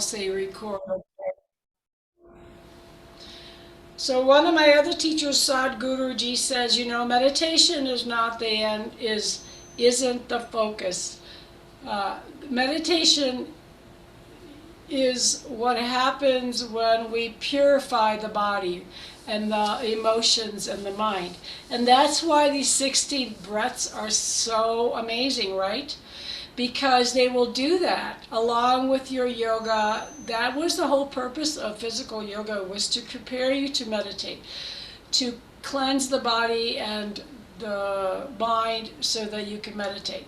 say record. So one of my other teachers, Sadhguruji, says, meditation is not the end, isn't the focus. Meditation is what happens when we purify the body and the emotions and the mind. And that's why these 16 breaths are so amazing, right? Because they will do that along with your yoga. That was the whole purpose of physical yoga, was to prepare you to meditate, to cleanse the body and the mind so that you can meditate.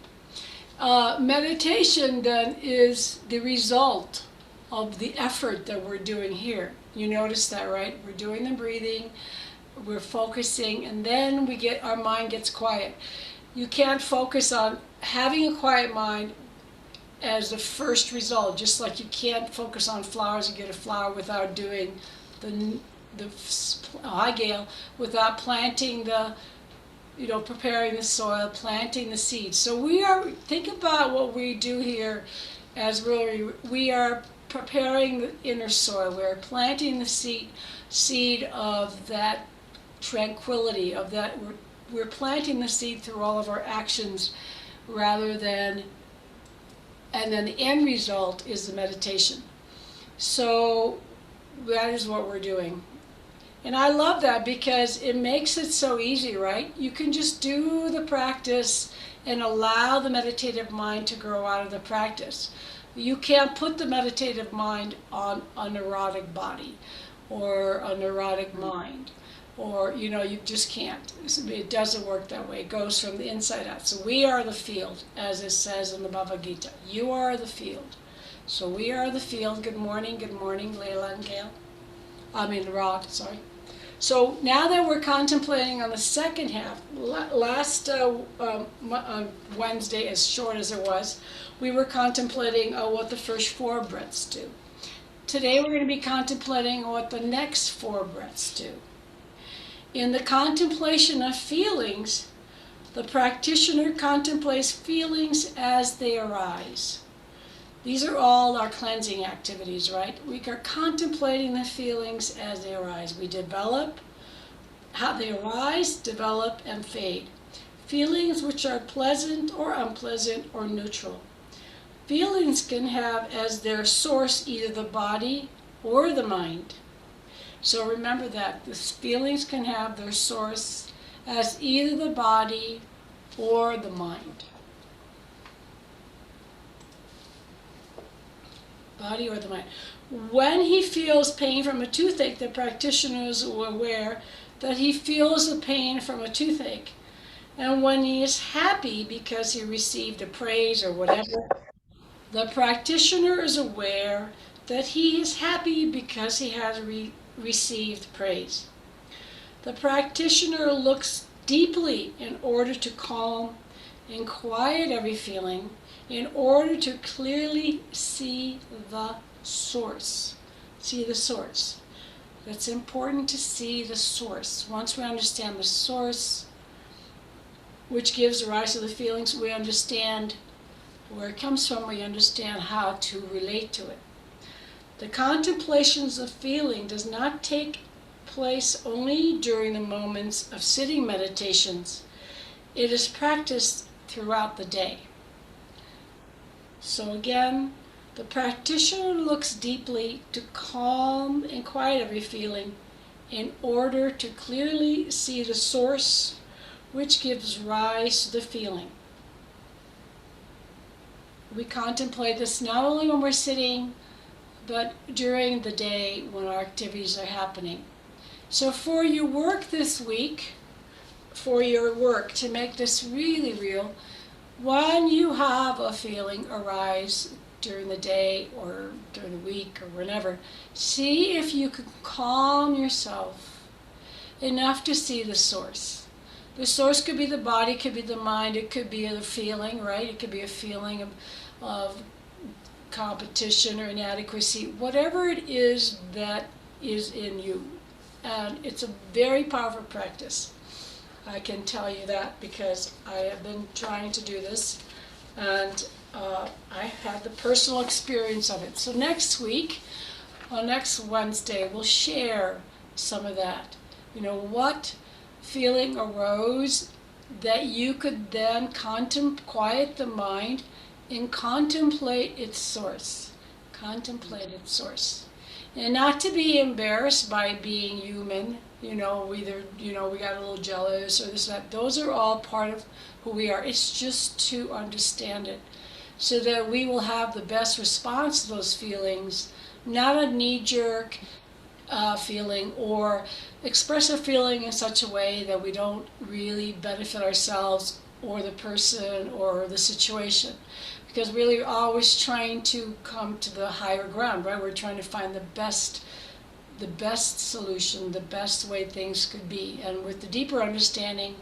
Meditation then is the result of the effort that we're doing here. You notice that, right? We're doing the breathing, we're focusing, and then our mind gets quiet. You can't focus on having a quiet mind as the first result, just like you can't focus on flowers and get a flower without doing the high gale, without planting preparing the soil, planting the seeds. So think about what we do here as really, we are preparing the inner soil. We're planting the seed of that tranquility, of that, we're planting the seed through all of our actions rather than, and then the end result is the meditation. So that is what we're doing. And I love that because it makes it so easy, right? You can just do the practice and allow the meditative mind to grow out of the practice. You can't put the meditative mind on a neurotic body or a neurotic mind. Or, you just can't. It doesn't work that way. It goes from the inside out. So we are the field, as it says in the Bhagavad Gita. You are the field. So we are the field. Good morning, Leila and Gail. Rod, sorry. So now that we're contemplating on the second half, last Wednesday, as short as it was, we were contemplating what the first 4 breaths do. Today we're going to be contemplating what the next 4 breaths do. In the contemplation of feelings, the practitioner contemplates feelings as they arise. These are all our cleansing activities, right? We are contemplating the feelings as they arise. We develop how they arise, develop, and fade. Feelings which are pleasant or unpleasant or neutral. Feelings can have as their source either the body or the mind. So remember that the feelings can have their source as either the body or the mind. Body or the mind. When he feels pain from a toothache, the practitioner is aware that he feels the pain from a toothache. And when he is happy because he received a praise or whatever, the practitioner is aware that he is happy because he has received praise. The practitioner looks deeply in order to calm and quiet every feeling, in order to clearly see the source. See the source. It's important to see the source. Once we understand the source, which gives rise to the feelings, we understand where it comes from, we understand how to relate to it. The contemplations of feeling does not take place only during the moments of sitting meditations. It is practiced throughout the day. So again, the practitioner looks deeply to calm and quiet every feeling in order to clearly see the source which gives rise to the feeling. We contemplate this not only when we're sitting, but during the day when our activities are happening. So for your work this week, to make this really real, when you have a feeling arise during the day or during the week or whenever, see if you can calm yourself enough to see the source. The source could be the body, could be the mind, it could be the feeling, right? It could be a feeling of competition or inadequacy, whatever it is that is in you. And it's a very powerful practice. I can tell you that because I have been trying to do this, and I had the personal experience of it. So next week, on next Wednesday, we'll share some of that. You know, what feeling arose that you could then quiet the mind and contemplate its source. Contemplate its source. And not to be embarrassed by being human, you know, either, you know, we got a little jealous or this, that. Those are all part of who we are. It's just to understand it so that we will have the best response to those feelings, not a knee-jerk feeling, or express a feeling in such a way that we don't really benefit ourselves or the person or the situation. Because really we're always trying to come to the higher ground, right? We're trying to find the best solution, the best way things could be. And with the deeper understanding,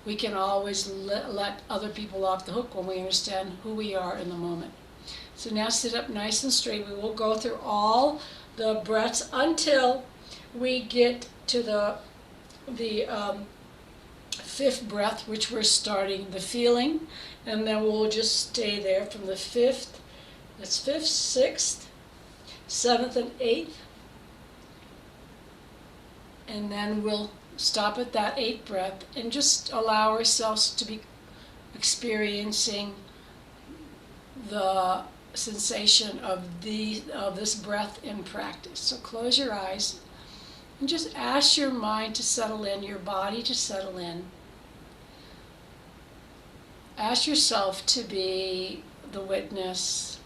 we can always let other people off the hook when we understand who we are in the moment. So now sit up nice and straight. We will go through all the breaths until we get to the fifth breath, which we're starting the feeling, and then we'll just stay there from the fifth, that's fifth, sixth, seventh, and eighth, and then we'll stop at that eighth breath and just allow ourselves to be experiencing the sensation of this breath in practice. So close your eyes and just ask your mind to settle in, your body to settle in. Ask yourself to be the witness.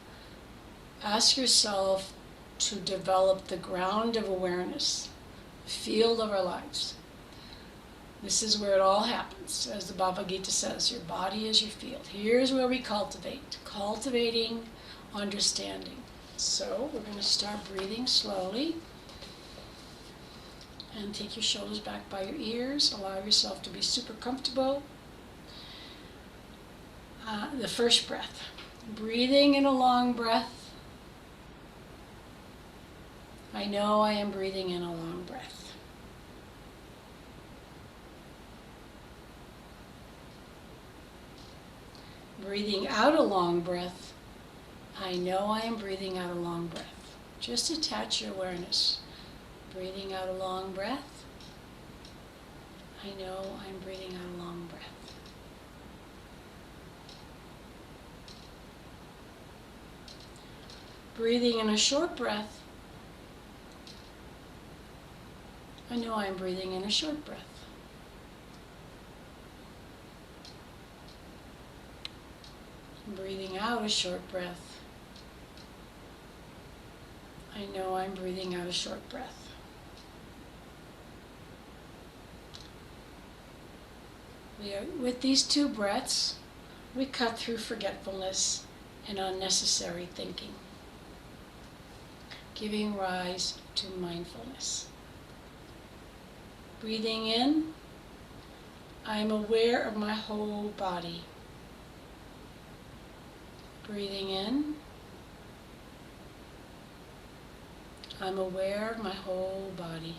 Ask yourself to develop the ground of awareness, the field of our lives. This is where it all happens, as the Bhagavad Gita says, your body is your field. Here's where we cultivate, cultivating understanding. So we're going to start breathing slowly. And take your shoulders back by your ears. Allow yourself to be super comfortable. The first breath. Breathing in a long breath. I know I am breathing in a long breath. Breathing out a long breath. I know I am breathing out a long breath. Just attach your awareness. Breathing out a long breath. I know I'm breathing out a long breath. Breathing in a short breath. I know I'm breathing in a short breath. Breathing out a short breath. I know I'm breathing out a short breath. With these two breaths, we cut through forgetfulness and unnecessary thinking, giving rise to mindfulness. Breathing in, I am aware of my whole body. Breathing in, I'm aware of my whole body.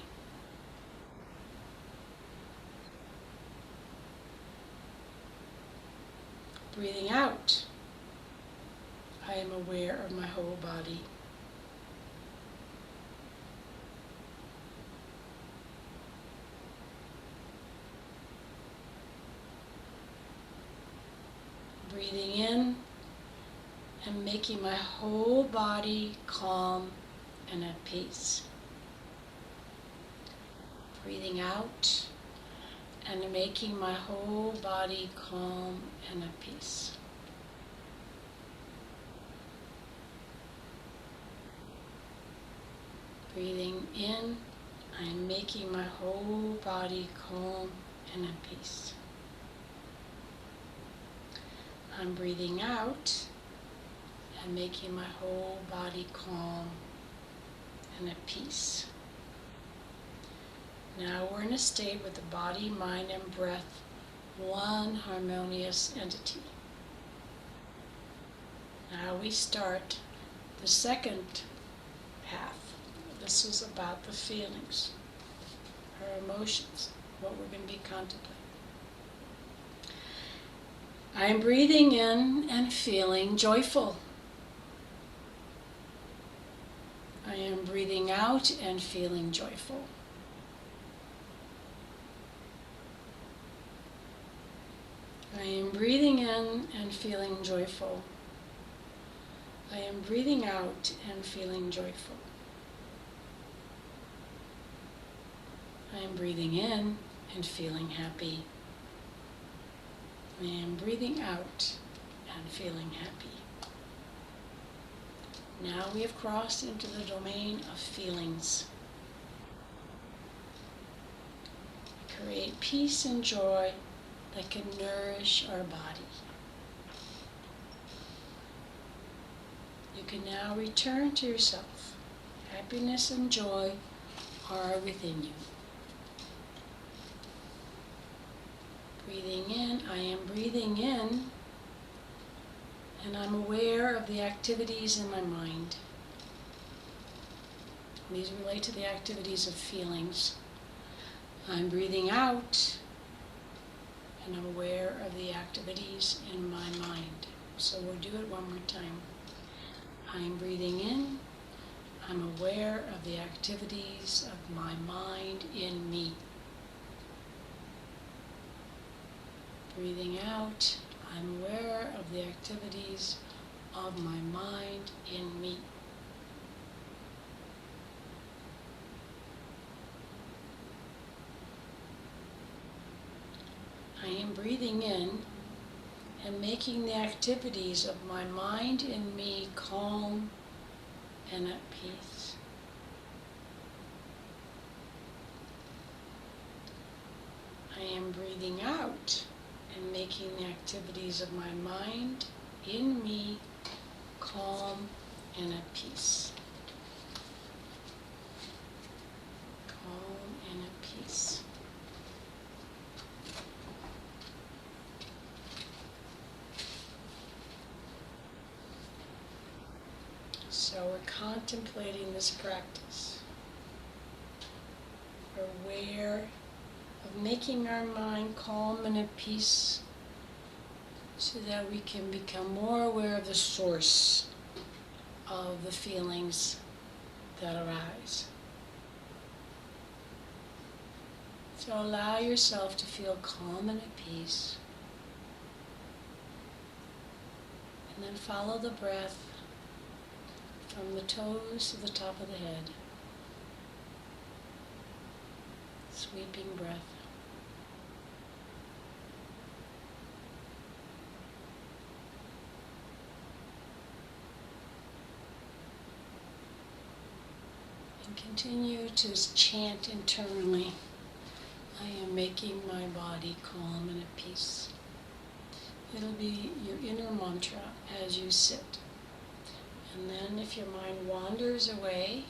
Breathing out, I am aware of my whole body. Breathing in and making my whole body calm and at peace. Breathing out and making my whole body calm and at peace. Breathing in, I'm making my whole body calm and at peace. I'm breathing out and making my whole body calm and at peace. Now we're in a state with the body, mind, and breath, one harmonious entity. Now we start the second path. This is about the feelings, our emotions, what we're going to be contemplating. I am breathing in and feeling joyful. I am breathing out and feeling joyful. I am breathing in and feeling joyful. I am breathing out and feeling joyful. I am breathing in and feeling happy. I am breathing out and feeling happy. Now we have crossed into the domain of feelings. Create peace and joy that can nourish our body. You can now return to yourself. Happiness and joy are within you. Breathing in, I am breathing in, and I'm aware of the activities in my mind. These relate to the activities of feelings. I'm breathing out, and I'm aware of the activities in my mind. So we'll do it one more time. I'm breathing in, I'm aware of the activities of my mind in me. Breathing out, I'm aware of the activities of my mind in me. I am breathing in and making the activities of my mind in me calm and at peace. I am breathing out and making the activities of my mind in me calm and at peace. Calm and at peace. So we're contemplating this practice. We're aware of making our mind calm and at peace so that we can become more aware of the source of the feelings that arise. So allow yourself to feel calm and at peace. And then follow the breath from the toes to the top of the head. Sweeping breath. And continue to chant internally, I am making my body calm and at peace. It'll be your inner mantra as you sit. And then if your mind wanders away,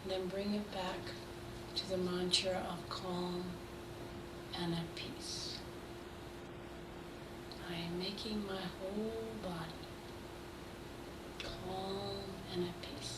then bring it back to the mantra of calm and at peace. I am making my whole body calm and at peace.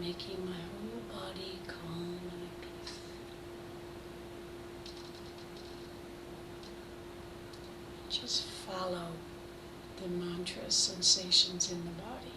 Making my whole body calm and at peace. Just follow the mantra sensations in the body.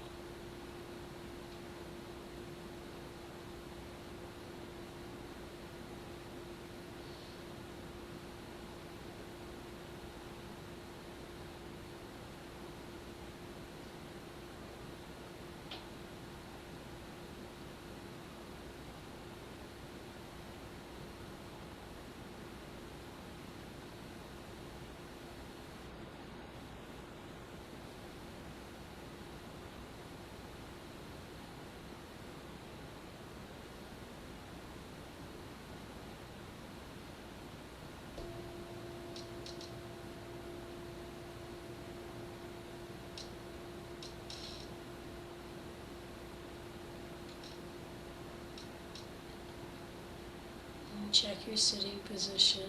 And check your sitting position.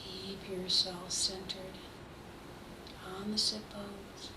Keep yourself centered on the sit bones.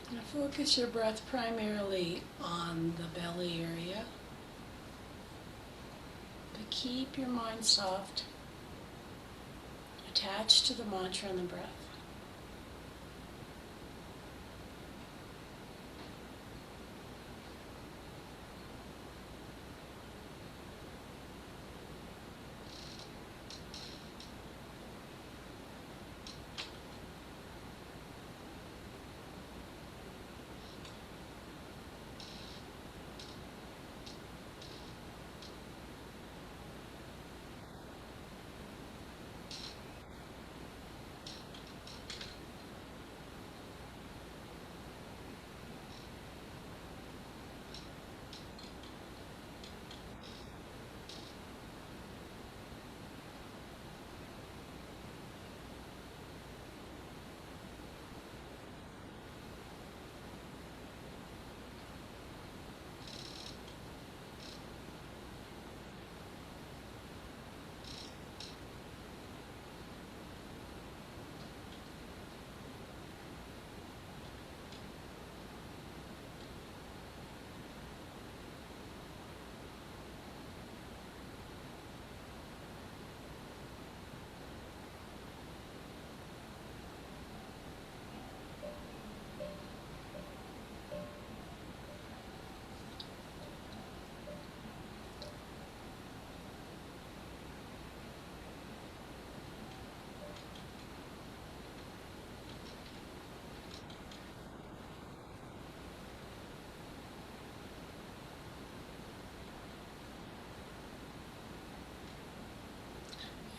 Now focus your breath primarily on the belly area, but keep your mind soft, attached to the mantra and the breath.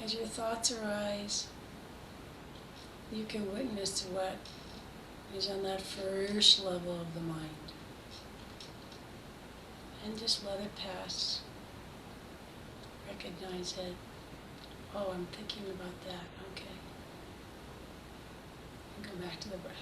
As your thoughts arise, you can witness what is on that first level of the mind. And just let it pass. Recognize it. Oh, I'm thinking about that. Okay. And go back to the breath.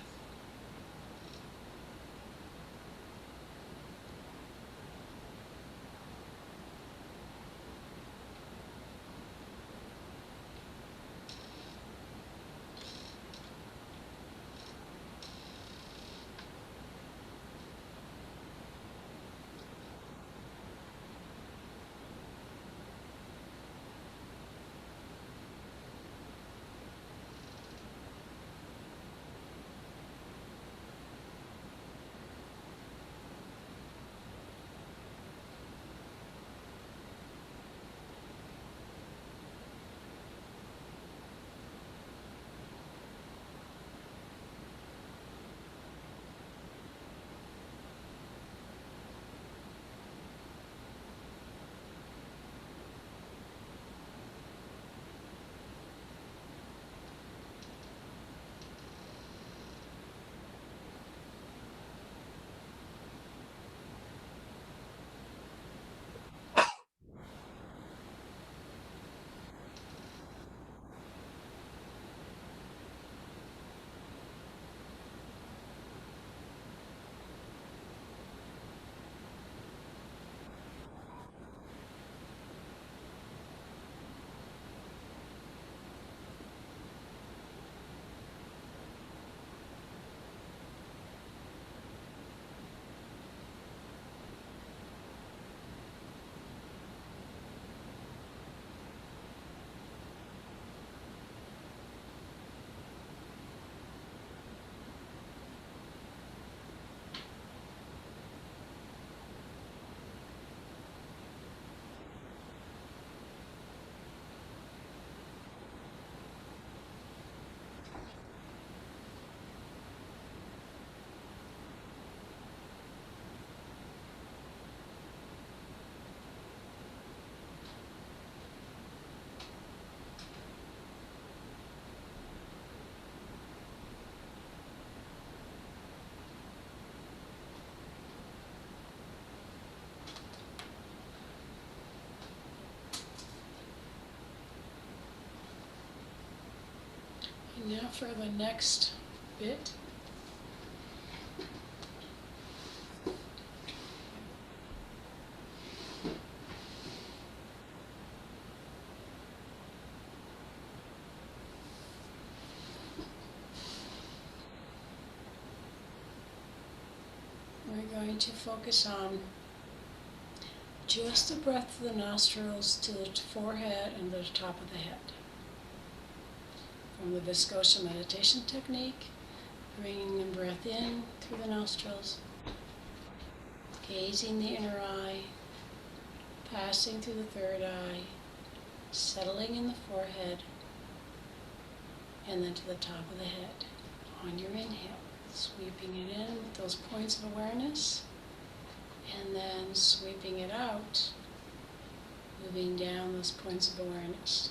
Now for the next bit. We're going to focus on just the breath of the nostrils to the forehead and the top of the head. From the Viscosa meditation technique, bringing the breath in through the nostrils, gazing the inner eye, passing through the third eye, settling in the forehead, and then to the top of the head. On your inhale, sweeping it in with those points of awareness, and then sweeping it out, moving down those points of awareness.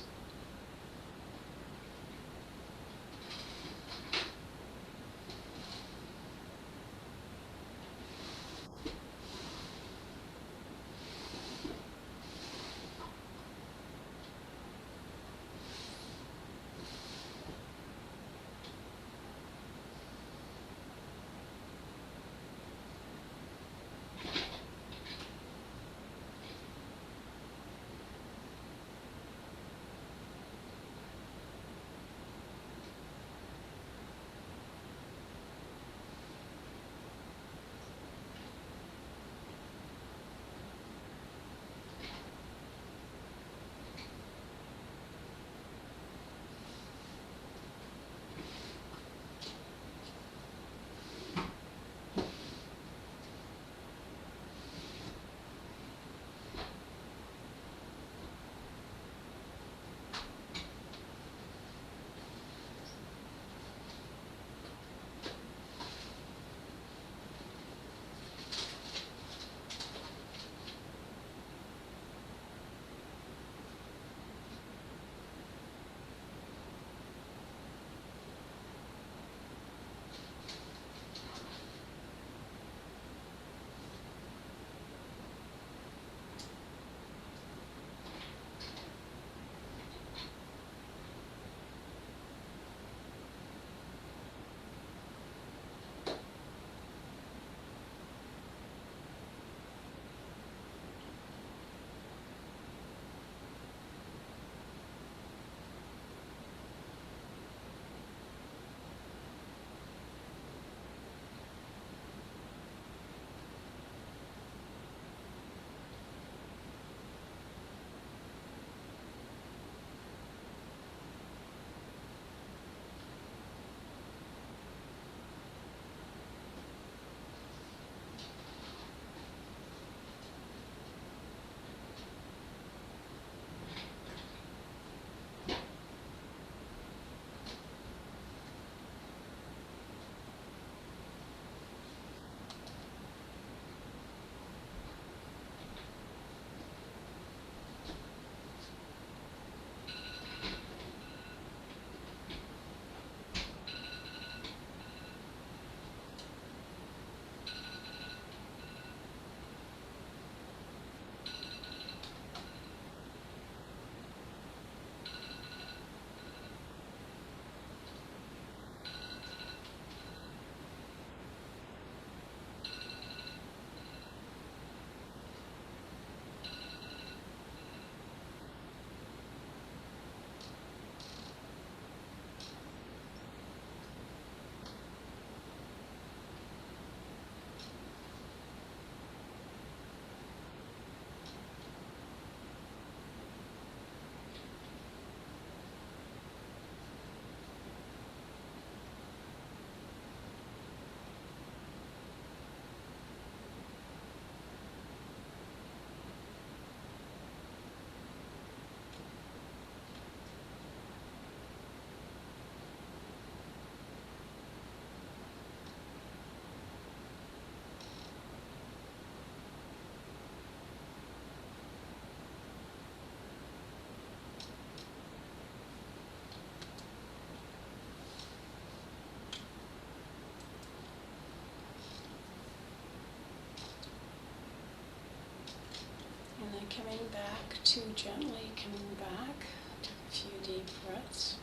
Coming back to gently coming back. Take a few deep breaths.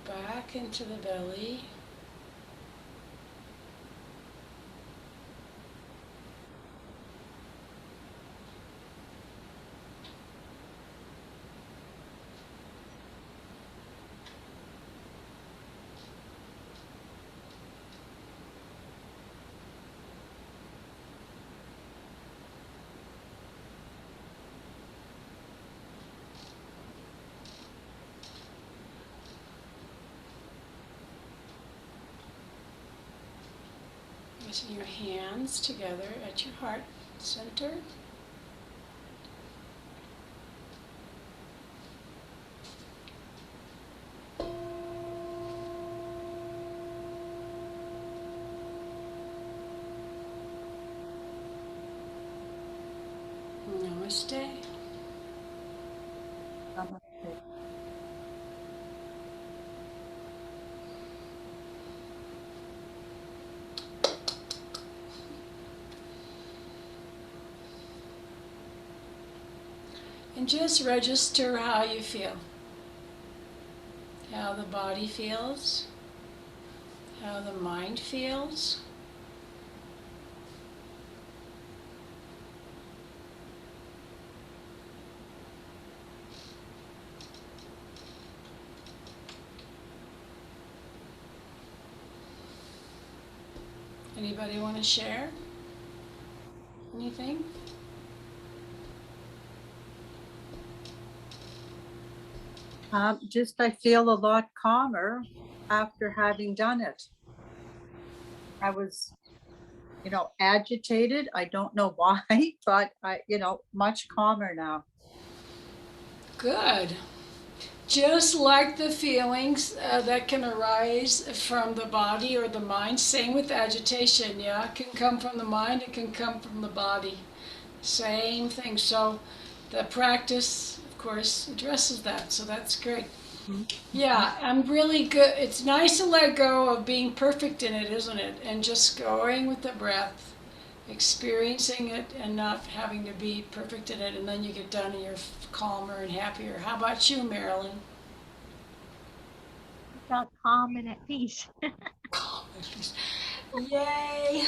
back into the belly. Placing your hands together at your heart center. Namaste. Namaste. And just register how you feel. How the body feels. How the mind feels. Anybody want to share anything? Just I feel a lot calmer after having done it. I was, agitated. I don't know why, but much calmer now. Good. Just like the feelings that can arise from the body or the mind, same with agitation, yeah? It can come from the mind, it can come from the body. Same thing. So the practice, of course, addresses that, so that's great. Mhm. Yeah, I'm really good. It's nice to let go of being perfect in it, isn't it? And just going with the breath, experiencing it and not having to be perfect in it, and then you get done and you're calmer and happier. How about you, Marilyn? Felt calm and at peace. Yay!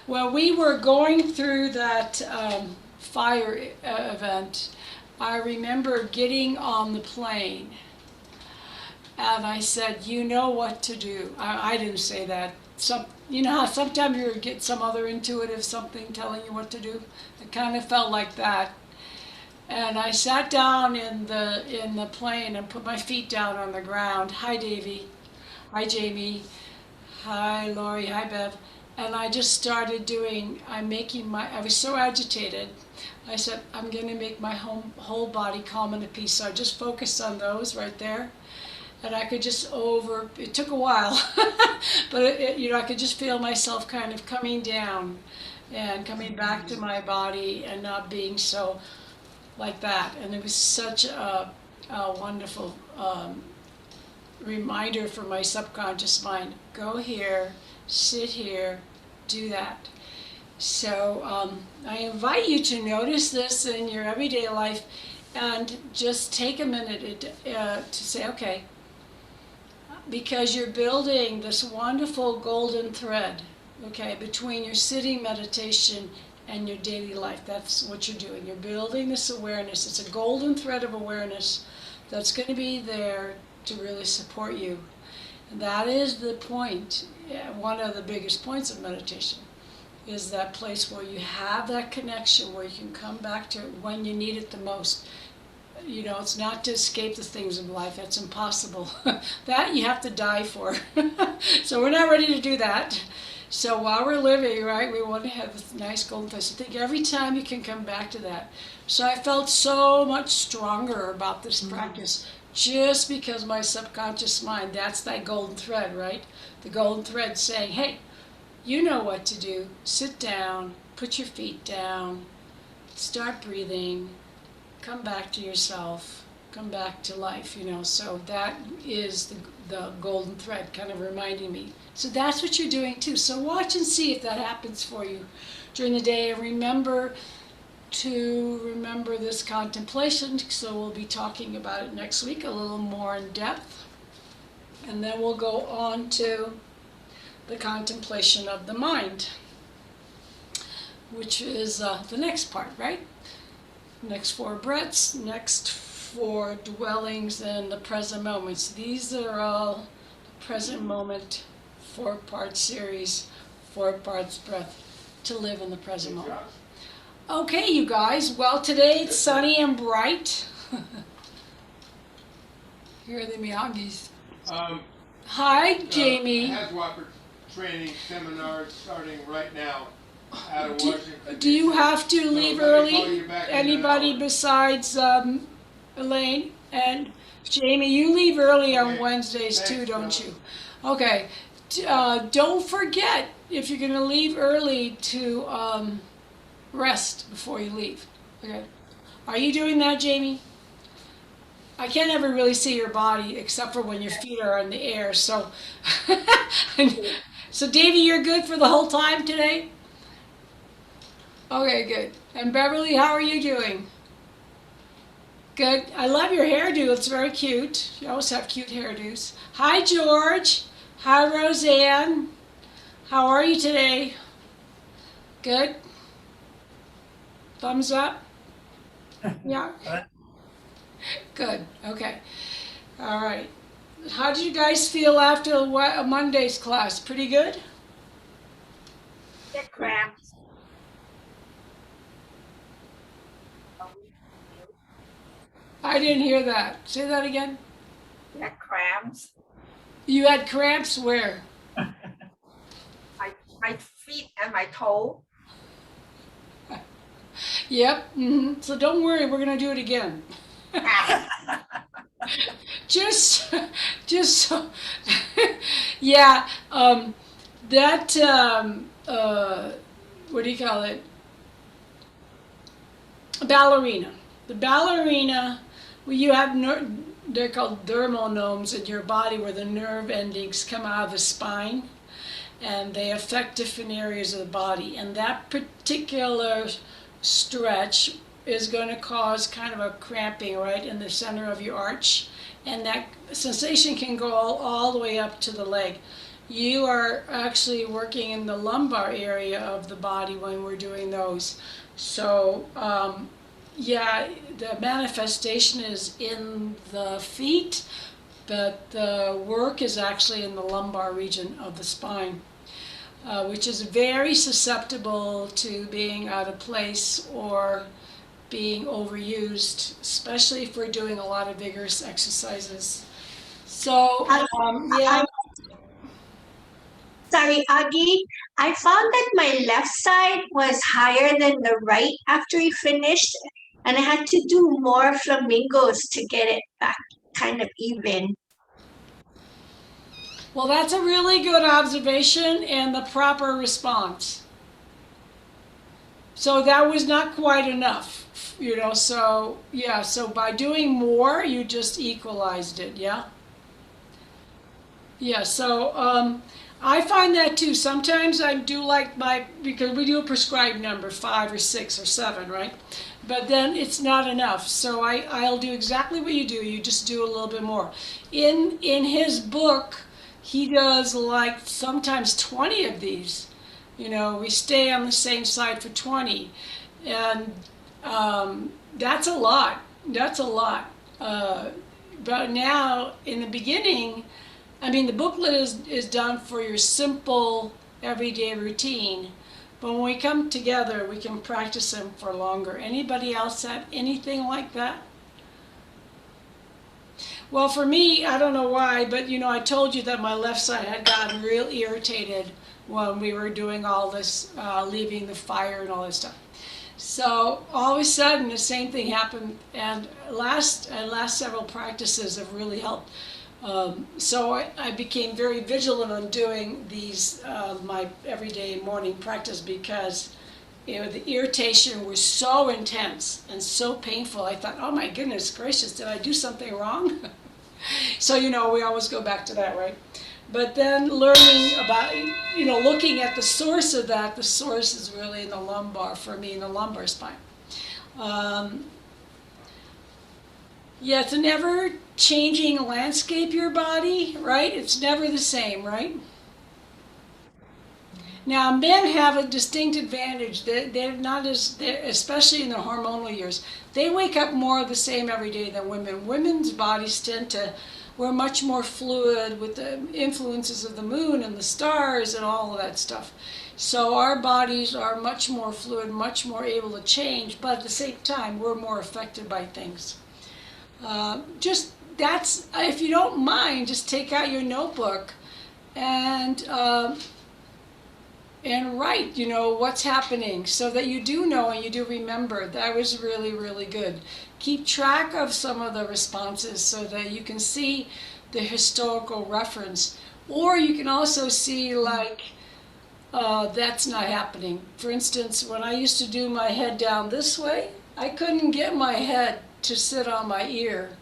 Well, we were going through that fire event. I remember getting on the plane and I said, "You know what to do." I didn't say that. You know how sometimes you get some other intuitive something telling you what to do? It kind of felt like that. And I sat down in the plane and put my feet down on the ground. Hi, Davy. Hi, Jamie. Hi, Lori. Hi, Bev. And I just started doing, I was so agitated. I said, I'm going to make my whole body calm and at peace. So I just focused on those right there. And I could just it took a while, but I could just feel myself kind of coming down and coming back to my body and not being so like that. And it was such a wonderful reminder for my subconscious mind, go here, sit here, do that. So I invite you to notice this in your everyday life and just take a minute to say, okay, because you're building this wonderful golden thread, okay, between your sitting meditation and your daily life. That's what you're doing. You're building this awareness. It's a golden thread of awareness that's going to be there to really support you. And that is the point, one of the biggest points of meditation, is that place where you have that connection, where you can come back to it when you need it the most. It's not to escape the things of life. That's impossible. That you have to die for. So we're not ready to do that. So while we're living, right, we want to have this nice golden place. I think every time you can come back to that. So I felt so much stronger about this practice just because my subconscious mind, that's that golden thread, right? The golden thread saying, hey, you know what to do. Sit down, put your feet down, start breathing, come back to yourself, come back to life, So that is the golden thread kind of reminding me. So that's what you're doing too. So watch and see if that happens for you during the day. And remember this contemplation. So we'll be talking about it next week a little more in depth. And then we'll go on to the contemplation of the mind, which is the next part, right? Next 4 breaths, next 4 dwellings in the present moments. These are all the present moment, 4-part series, 4 parts breath to live in the present moment. Okay, you guys, well, today it's sunny and bright. Here are the Miyagi's. Hi, Jamie. Headwalker training seminar starting right now out of Washington. Do you have to leave let me call early? you back in an Anybody hour. besides Elaine and Jamie? You leave early on Okay. Wednesdays too, Thanks, don't Phil. you? Okay. Don't forget, if you're going to leave early, to rest before you leave. Okay. Are you doing that, Jamie? I can't ever really see your body except for when your feet are in the air. So, so Davey, you're good for the whole time today? Okay, good. And Beverly, how are you doing? Good. I love your hairdo. It's very cute. You always have cute hairdos. Hi, George. Hi, Roseanne. How are you today? Good. Thumbs up. Yeah. Good. Okay. All right. How did you guys feel after a Monday's class? Pretty good? Get cramps. I didn't hear that. Say that again. Get cramps. You had cramps where? My feet and my toe. Yep. So don't worry. We're going to do it again. just so yeah, that what do you call it, ballerina, the ballerina, well, you have they're called dermonomes in your body, where the nerve endings come out of the spine and they affect different areas of the body, and that particular stretch is going to cause kind of a cramping right in the center of your arch, and that sensation can go all the way up to the leg. You are actually working in the lumbar area of the body when we're doing those. So yeah, the manifestation is in the feet, but the work is actually in the lumbar region of the spine, which is very susceptible to being out of place or being overused, especially if we're doing a lot of vigorous exercises. So, yeah. Sorry, Augie. I found that my left side was higher than the right after we finished, and I had to do more flamingos to get it back kind of even. Well, that's a really good observation and the proper response. So that was not quite enough, so yeah, so by doing more, you just equalized it, yeah? Yeah, so I find that too. Sometimes I do like because we do a prescribed number, 5 or 6 or 7, right? But then it's not enough. So I'll do exactly what you do. You just do a little bit more. In his book, he does like sometimes 20 of these. We stay on the same side for 20. And that's a lot. That's a lot. But now, in the beginning, the booklet is done for your simple everyday routine, but when we come together, we can practice them for longer. Anybody else have anything like that? Well, for me, I don't know why, but I told you that my left side had gotten real irritated when we were doing all this, leaving the fire and all this stuff. So all of a sudden, the same thing happened, and last several practices have really helped. So I became very vigilant on doing these, my everyday morning practice, because the irritation was so intense and so painful. I thought, oh my goodness gracious, did I do something wrong? So we always go back to that, right? But then learning about, looking at the source of that, the source is really in the lumbar, for me, in the lumbar spine. Yeah, to never changing landscape your body, right? It's never the same, right? Now, men have a distinct advantage. They're not especially in their hormonal years, they wake up more of the same every day than women. Women's bodies tend to, we're much more fluid with the influences of the moon and the stars and all of that stuff. So our bodies are much more fluid, much more able to change, but at the same time, we're more affected by things. If you don't mind, just take out your notebook and write, what's happening so that you do know and you do remember. That was really, really good. Keep track of some of the responses so that you can see the historical reference. Or you can also see that's not happening. For instance, when I used to do my head down this way, I couldn't get my head to sit on my ear.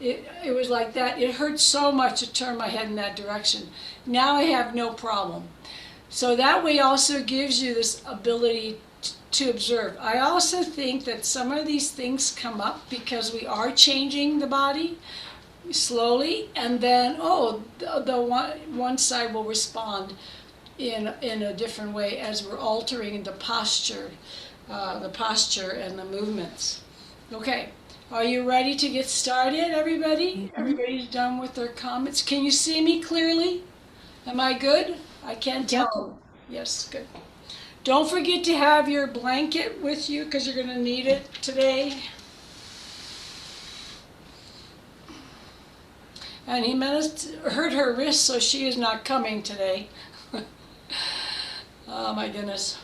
It was like that. It hurt so much to turn my head in that direction. Now I have no problem. So that way also gives you this ability to observe. I also think that some of these things come up because we are changing the body slowly, and then the one side will respond in a different way as we're altering the posture and the movements. Okay, are you ready to get started, everybody? Everybody's done with their comments. Can you see me clearly? Am I good? I can't tell. Yes, good. Don't forget to have your blanket with you because you're going to need it today. And Jimenez hurt her wrist, so she is not coming today. Oh my goodness.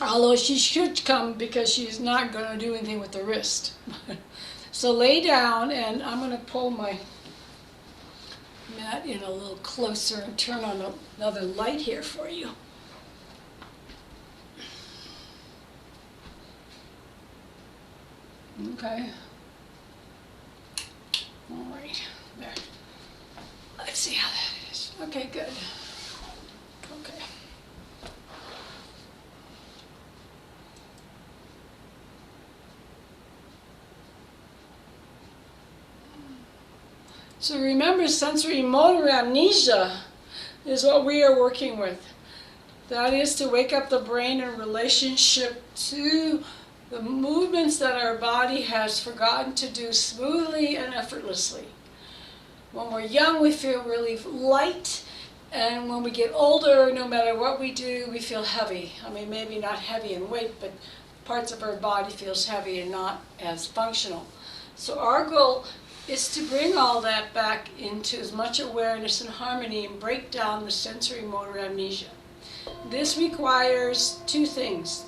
Although she should come because she's not going to do anything with the wrist. So lay down, and I'm going to pull my mat in a little closer and turn on another light here for you. Okay. All right. There. Let's see how that is. Okay, good. Okay. So remember, sensory motor amnesia is what we are working with. That is to wake up the brain in relationship to the movements that our body has forgotten to do smoothly and effortlessly. When we're young, we feel really light, and when we get older, no matter what we do, we feel heavy. I mean, maybe not heavy in weight, but parts of our body feels heavy and not as functional. So our goal is to bring all that back into as much awareness and harmony and break down the sensory motor amnesia. This requires two things: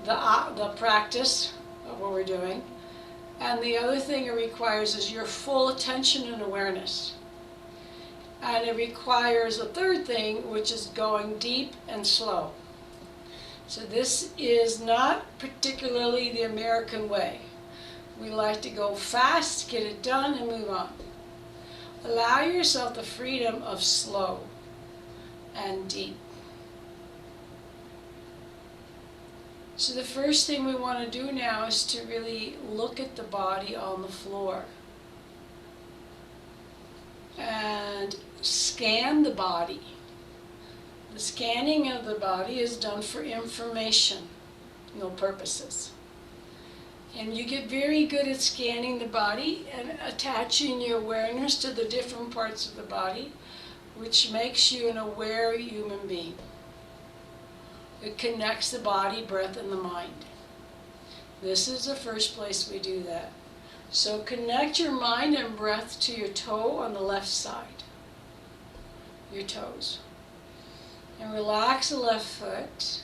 the practice of what we're doing, and the other thing it requires is your full attention and awareness. And it requires a third thing, which is going deep and slow. So this is not particularly the American way. We like to go fast, get it done, and move on. Allow yourself the freedom of slow and deep. So the first thing we want to do now is to really look at the body on the floor and scan the body. The scanning of the body is done for information, no purposes. And you get very good at scanning the body and attaching your awareness to the different parts of the body, which makes you an aware human being. It connects the body, breath, and the mind. This is the first place we do that. So connect your mind and breath to your toe on the left side, your toes. And relax the left foot,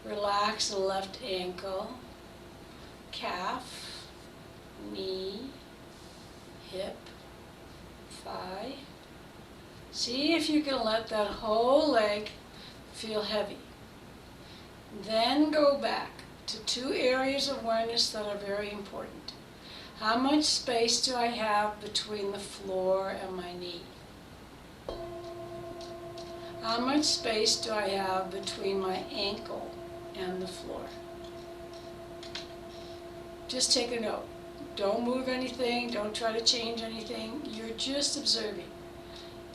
relax the left ankle, calf, knee, hip, thigh. See if you can let that whole leg feel heavy. Then go back to two areas of awareness that are very important. How much space do I have between the floor and my knee? How much space do I have between my ankle and the floor? Just take a note. Don't move anything, don't try to change anything, you're just observing.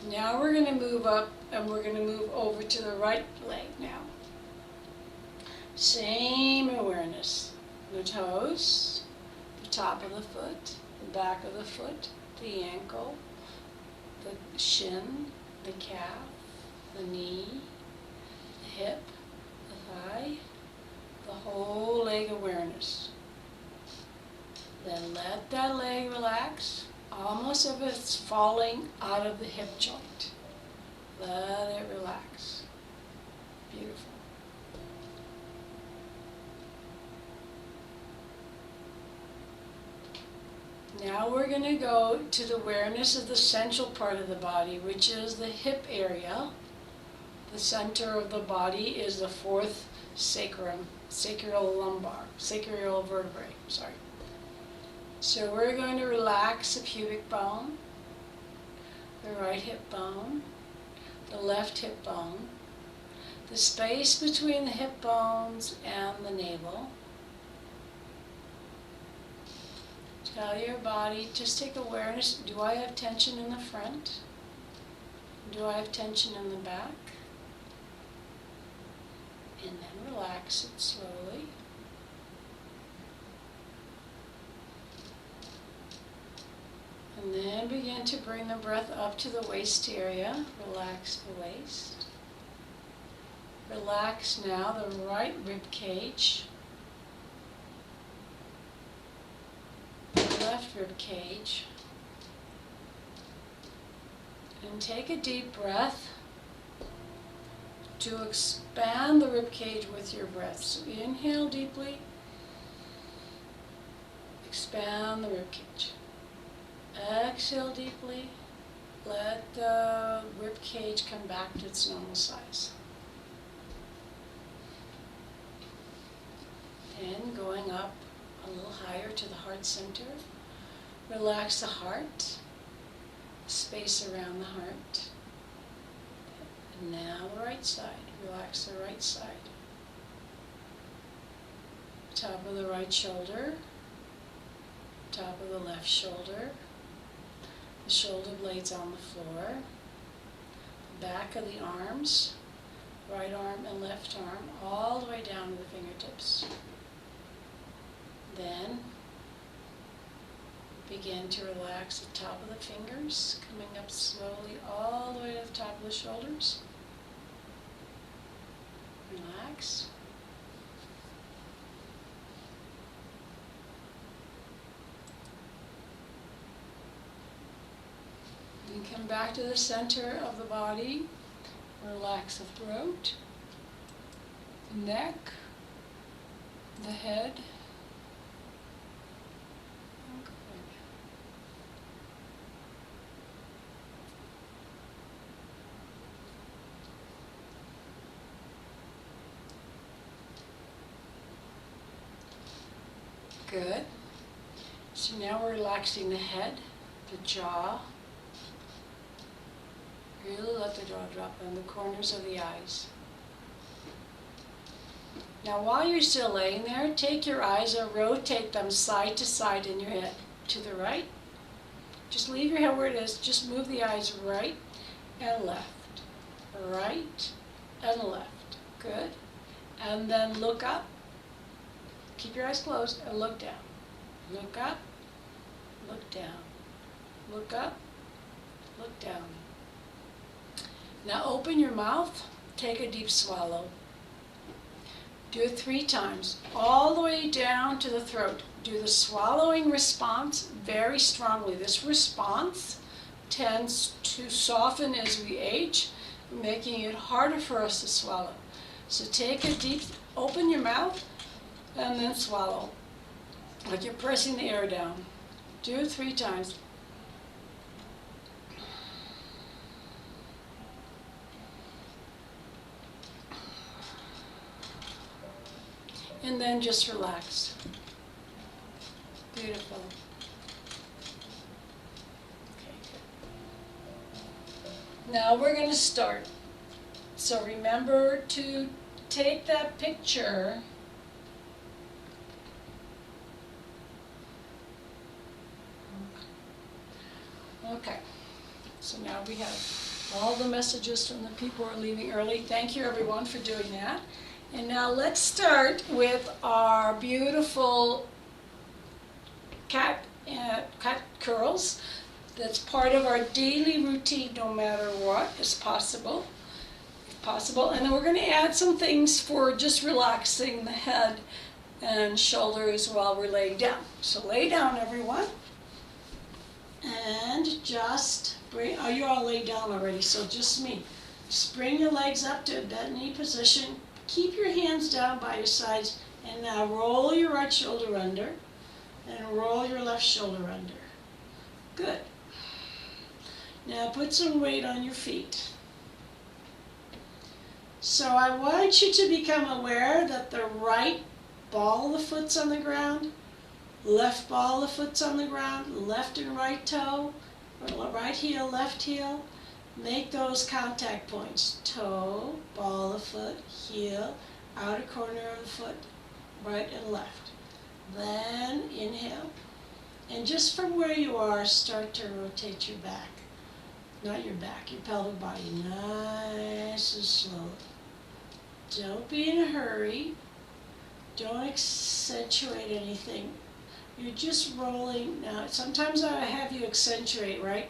Now we're going to move up and we're going to move over to the right leg now. Same awareness. The toes, the top of the foot, the back of the foot, the ankle, the shin, the calf, the knee, the hip, the thigh, the whole leg awareness. Then let that leg relax, almost as if it's falling out of the hip joint. Let it relax. Beautiful. Now we're going to go to the awareness of the central part of the body, which is the hip area. The center of the body is the fourth sacrum, sacral vertebrae, sorry. So we're going to relax the pubic bone, the right hip bone, the left hip bone, the space between the hip bones and the navel. Tell your body, just take awareness, do I have tension in the front? Do I have tension in the back? And then relax it slowly. And then begin to bring the breath up to the waist area. Relax the waist. Relax now the right rib cage. The left rib cage. And take a deep breath to expand the rib cage with your breath. So inhale deeply. Expand the rib cage. Exhale deeply. Let the rib cage come back to its normal size. And going up a little higher to the heart center. Relax the heart, space around the heart. And now the right side. Relax the right side. Top of the right shoulder. Top of the left shoulder. The shoulder blades on the floor, the back of the arms, right arm and left arm, all the way down to the fingertips. Then begin to relax the top of the fingers, coming up slowly all the way to the top of the shoulders. Relax. And come back to the center of the body. Relax the throat, the neck, the head. Good. So now we're relaxing the head, the jaw. Really let the jaw drop on the corners of the eyes. Now while you're still laying there, take your eyes and rotate them side to side in your head. To the right. Just leave your head where it is. Just move the eyes right and left. Right and left. Good. And then look up. Keep your eyes closed and look down. Look up. Look down. Look up. Look down. Now open your mouth, take a deep swallow. Do it 3 times, all the way down to the throat. Do the swallowing response very strongly. This response tends to soften as we age, making it harder for us to swallow. So take a deep, open your mouth, and then swallow, like you're pressing the air down. Do it 3 times. And then just relax. Beautiful. Okay, good. Now we're going to start. So remember to take that picture So now we have all the messages from the people who are leaving early. Thank you everyone for doing that. And now let's start with our beautiful cat curls. That's part of our daily routine, no matter what is possible. If possible. And then we're going to add some things for just relaxing the head and shoulders while we're laying down. So lay down, everyone. And just bring, oh, you all laid down already, so just me. Just bring your legs up to a bent knee position. Keep your hands down by your sides. And now roll your right shoulder under. And roll your left shoulder under. Good. Now put some weight on your feet. So I want you to become aware that the right ball of the foot's on the ground, left ball of the foot's on the ground, left and right toe, right heel, left heel. Make those contact points. Toe, ball of foot, heel, outer corner of the foot, right and left. Then inhale. And just from where you are, start to rotate your back. Not your back, your pelvic body. Nice and slow. Don't be in a hurry. Don't accentuate anything. You're just rolling. Now, sometimes I have you accentuate, right?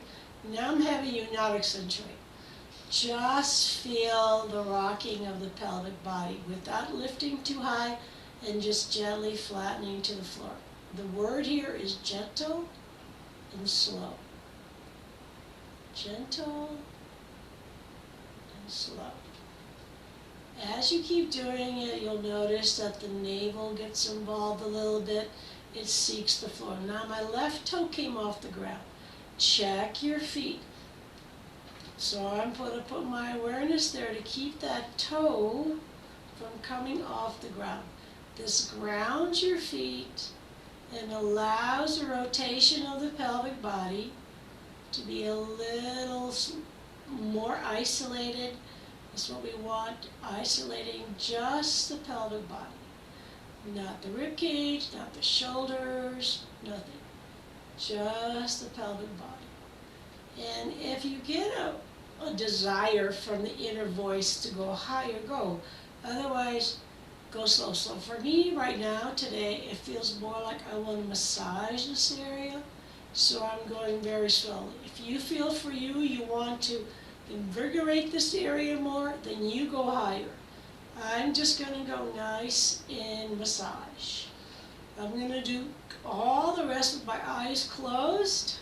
Now I'm having you not accentuate. Just feel the rocking of the pelvic body without lifting too high and just gently flattening to the floor. The word here is gentle and slow. Gentle and slow. As you keep doing it, you'll notice that the navel gets involved a little bit. It seeks the floor. Now my left toe came off the ground. Check your feet. So I'm going to put my awareness there to keep that toe from coming off the ground. This grounds your feet and allows the rotation of the pelvic body to be a little more isolated. That's what we want, isolating just the pelvic body. Not the rib cage, not the shoulders, nothing. Just the pelvic body. And if you get a desire from the inner voice to go higher, go. Otherwise, go slow. So for me right now, today, it feels more like I want to massage this area. So I'm going very slowly. If you feel for you, you want to invigorate this area more, then you go higher. I'm just going to go nice in massage. I'm going to do all the rest with my eyes closed.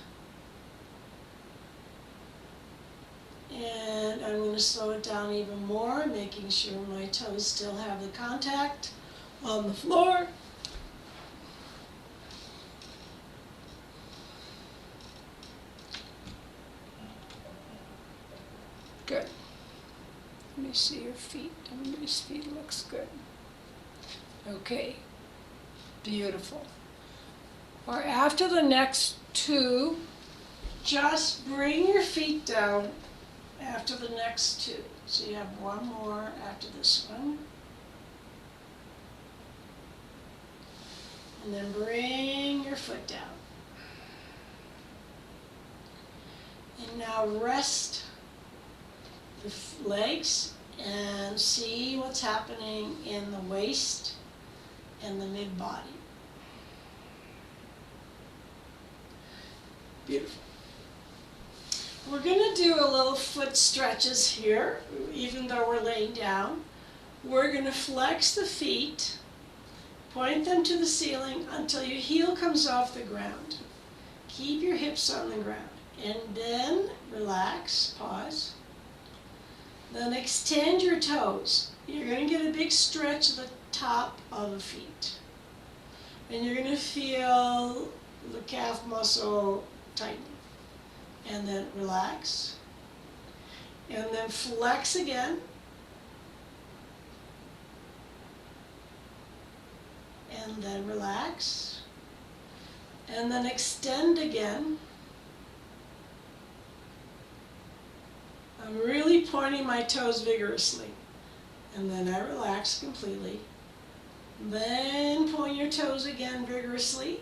And I'm going to slow it down even more, making sure my toes still have the contact on the floor. Good. Let me see your feet. Everybody's feet looks good. Okay. Beautiful. Or after the next two, just bring your feet down after the next two. So you have one more after this one. And then bring your foot down. And now rest the legs and see what's happening in the waist and the mid-body. Beautiful. We're going to do a little foot stretches here, even though we're laying down. We're going to flex the feet, point them to the ceiling until your heel comes off the ground. Keep your hips on the ground. And then relax, pause. Then extend your toes. You're going to get a big stretch at the top of the feet. And you're going to feel the calf muscle tighten. And then relax. And then flex again. And then relax. And then extend again. I'm really pointing my toes vigorously. And then I relax completely. Then point your toes again vigorously.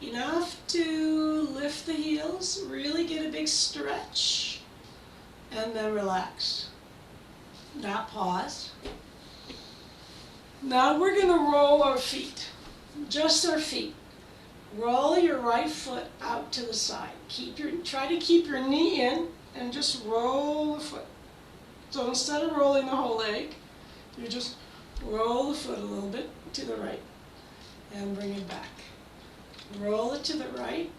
enough to lift the heels, really get a big stretch, and then relax. Now pause. Now we're going to roll our feet, just our feet. Roll your right foot out to the side. Try to keep your knee in and just roll the foot. So instead of rolling the whole leg, you just roll the foot a little bit to the right and bring it back. Roll it to the right,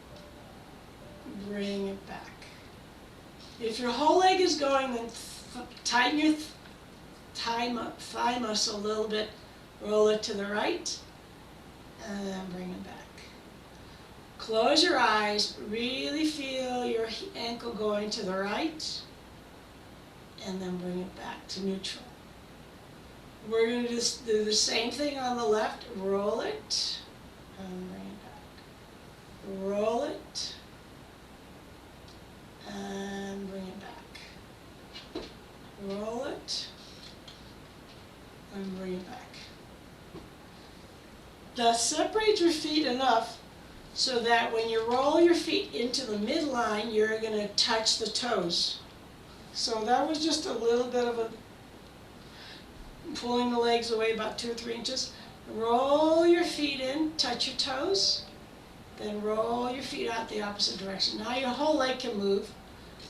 bring it back. If your whole leg is going, then tighten your thigh muscle a little bit. Roll it to the right, and then bring it back. Close your eyes, really feel your ankle going to the right, and then bring it back to neutral. We're going to just do the same thing on the left. Roll it, and bring it back. Roll it, and bring it back. Roll it, and bring it back. Now separate your feet enough so that when you roll your feet into the midline, you're going to touch the toes. So that was just a little bit of a pulling the legs away about 2 or 3 inches. Roll your feet in, touch your toes, then roll your feet out the opposite direction. Now your whole leg can move.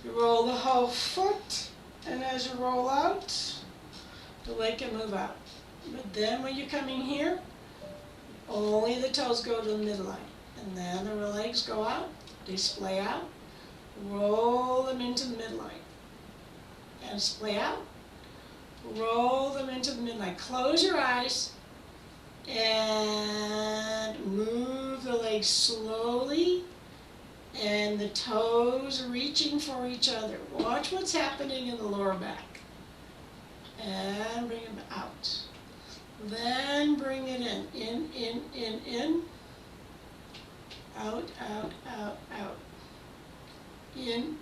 You roll the whole foot, and as you roll out, the leg can move out. But then when you're coming here, only the toes go to the midline. And then the legs go out, they splay out, roll them into the midline. And splay out, roll them into the midline. Close your eyes and move the legs slowly and the toes reaching for each other. Watch what's happening in the lower back. And bring them out. Then bring it in. Out, out, out, out. In.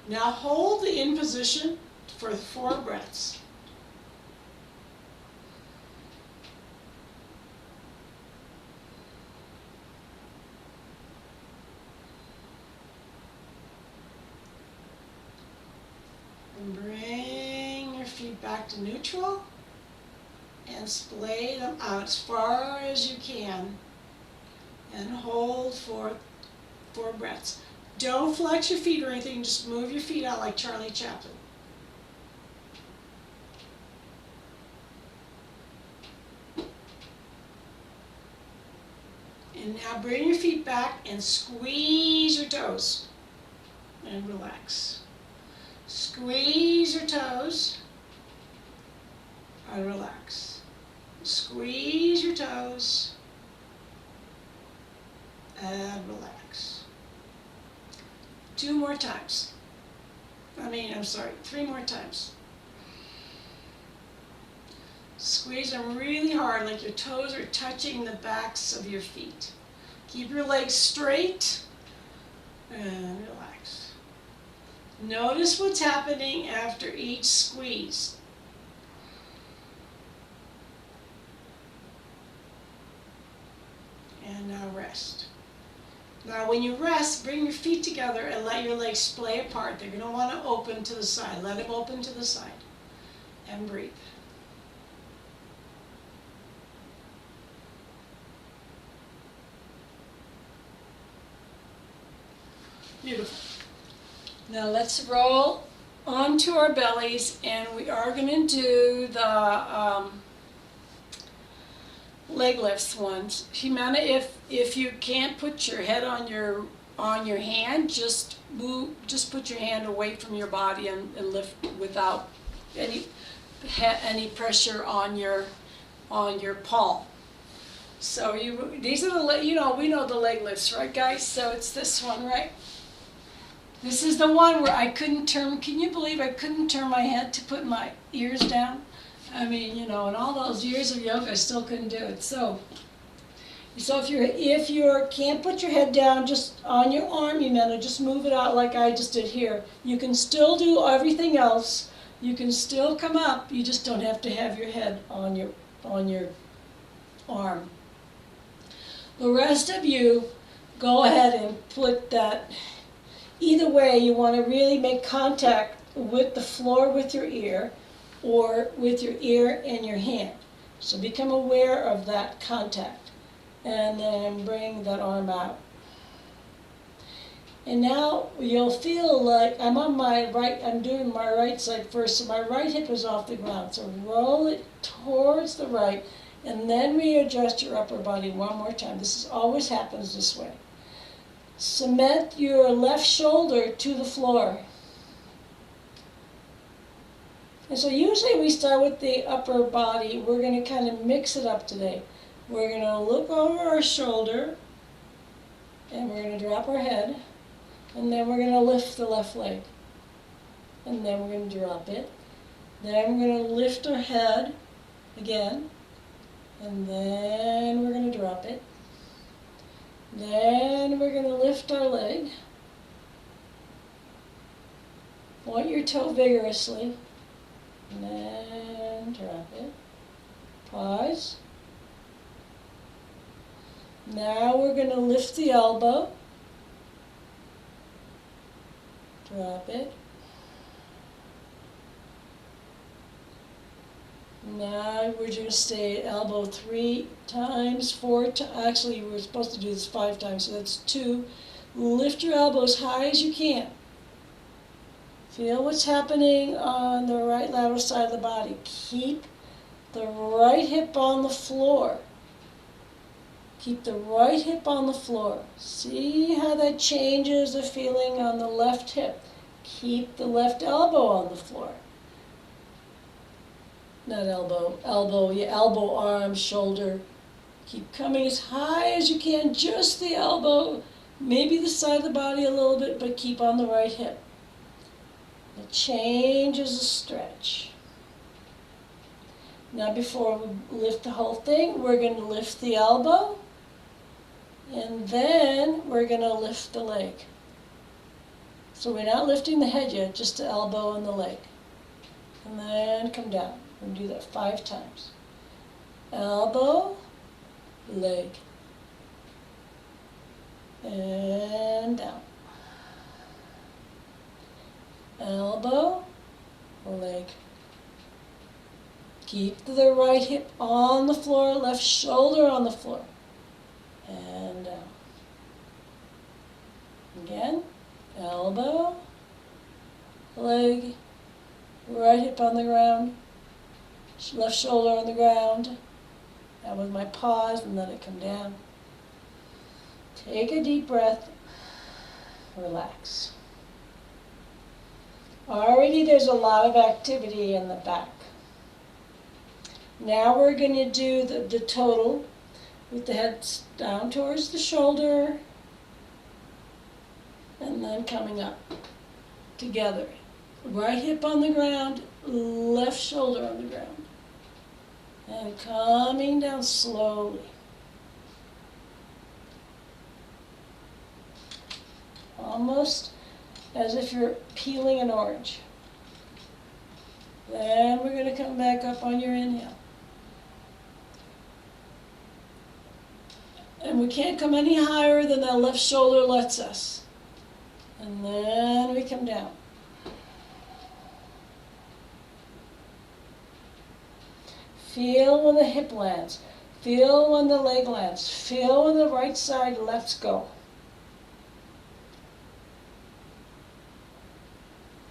Now hold the in position for 4 breaths. And bring your feet back to neutral and splay them out as far as you can and hold for 4 breaths. Don't flex your feet or anything, just move your feet out like Charlie Chaplin. And now bring your feet back and squeeze your toes and relax. Squeeze your toes and relax. Squeeze your toes and relax. 2 more times. 3 more times. Squeeze them really hard, like your toes are touching the backs of your feet. Keep your legs straight and relax. Notice what's happening after each squeeze. And now rest. Now when you rest, bring your feet together and let your legs splay apart. They're going to want to open to the side. Let them open to the side. And breathe. Beautiful. Now let's roll onto our bellies, and we are going to do the leg lifts ones. Jimena, if you can't put your head on your hand, just put your hand away from your body and lift without any pressure on your palm. So these are the we know the leg lifts, right, guys? So it's this one, right? This is the one where I couldn't turn. Can you believe I couldn't turn my head to put my ears down? I mean, in all those years of yoga, I still couldn't do it. So if you can't put your head down just on your arm, Jimena, just move it out like I just did here. You can still do everything else. You can still come up. You just don't have to have your head on your arm. The rest of you, go ahead and put that. Either way, you want to really make contact with the floor with your ear or with your ear and your hand. So become aware of that contact. And then bring that arm out. And now you'll feel like I'm doing my right side first, so my right hip is off the ground. So roll it towards the right, and then readjust your upper body one more time. This always happens this way. Cement your left shoulder to the floor. And so usually we start with the upper body. We're going to kind of mix it up today. We're going to look over our shoulder, and we're going to drop our head, and then we're going to lift the left leg. And then we're going to drop it. Then we're going to lift our head again, and then we're going to drop it. Then we're going to lift our leg. Point your toe vigorously, and then drop it. Pause. Now we're going to lift the elbow, drop it. Now we're going to stay at elbow 3 times, 4 times. Actually, we're supposed to do this 5 times, so that's 2. Lift your elbow as high as you can. Feel what's happening on the right lateral side of the body. Keep the right hip on the floor. Keep the right hip on the floor. See how that changes the feeling on the left hip. Keep the left elbow on the floor. Not elbow, your elbow, arm, shoulder. Keep coming as high as you can, just the elbow, maybe the side of the body a little bit, but keep on the right hip. It changes the stretch. Now before we lift the whole thing, we're going to lift the elbow, and then we're going to lift the leg. So we're not lifting the head yet, just the elbow and the leg. And then come down. We're going to do that 5 times. Elbow, leg, and down. Elbow, leg. Keep the right hip on the floor, left shoulder on the floor, and down. Again, elbow, leg, right hip on the ground, left shoulder on the ground. That was my pause, and let it come down. Take a deep breath, relax. Already there's a lot of activity in the back. Now we're going to do the total with the head down towards the shoulder and then coming up together. Right hip on the ground, left shoulder on the ground. And coming down slowly. Almost as if you're peeling an orange. Then we're going to come back up on your inhale. And we can't come any higher than that left shoulder lets us. And then we come down. Feel when the hip lands. Feel when the leg lands. Feel when the right side lets go.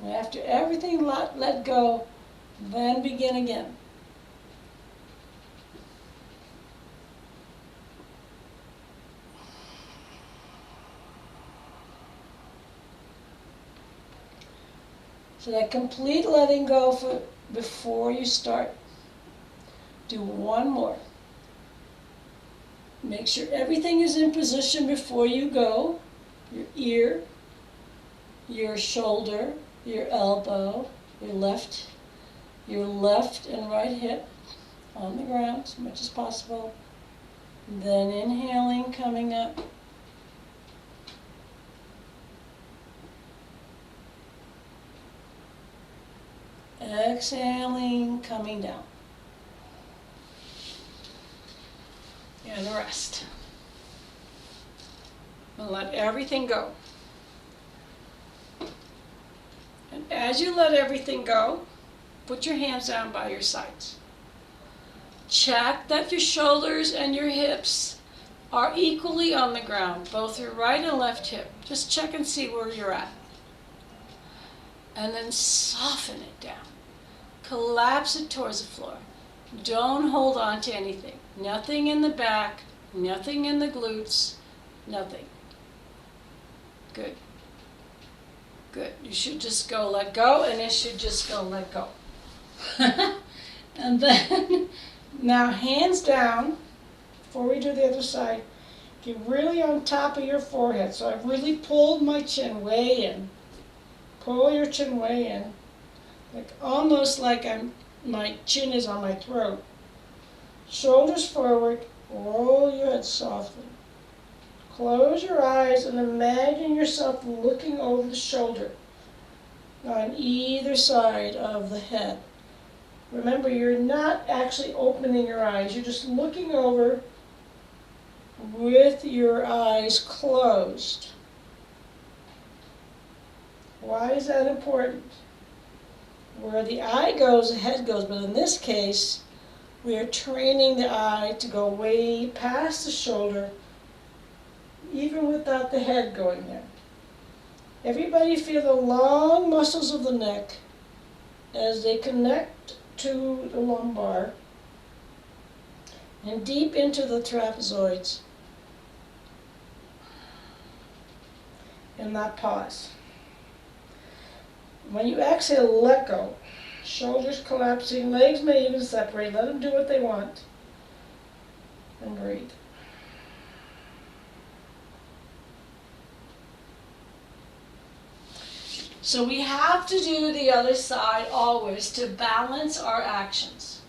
And after everything let go, then begin again. So that complete letting go before you start. Do one more. Make sure everything is in position before you go. Your ear, your shoulder, your elbow, your left and right hip on the ground as much as possible. Then inhaling, coming up. Exhaling, coming down. And the rest. And let everything go. And as you let everything go, put your hands down by your sides. Check that your shoulders and your hips are equally on the ground, both your right and left hip. Just check and see where you're at. And then soften it down. Collapse it towards the floor. Don't hold on to anything. Nothing in the back, nothing in the glutes, nothing. Good. Good. You should just go let go, and it should just go let go. And then, now hands down, before we do the other side, get really on top of your forehead. So I've really pulled my chin way in. Pull your chin way in. Like almost like my chin is on my throat. Shoulders forward, roll your head softly. Close your eyes and imagine yourself looking over the shoulder on either side of the head. Remember, you're not actually opening your eyes. You're just looking over with your eyes closed. Why is that important? Where the eye goes, the head goes, but in this case, we are training the eye to go way past the shoulder, even without the head going there. Everybody feel the long muscles of the neck as they connect to the lumbar and deep into the trapezoids. And not pause. When you exhale, let go. Shoulders collapsing, legs may even separate. Let them do what they want. And breathe. So we have to do the other side always to balance our actions.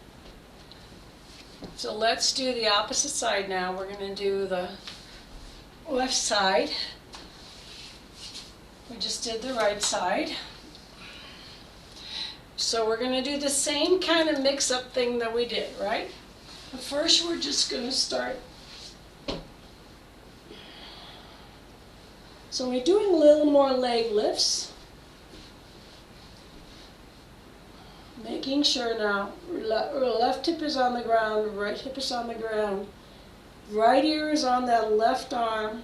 So let's do the opposite side now. We're going to do the left side. We just did the right side. So we're going to do the same kind of mix-up thing that we did, right? But first we're just going to start. So we're doing a little more leg lifts. Making sure now, left hip is on the ground, right hip is on the ground. Right ear is on that left arm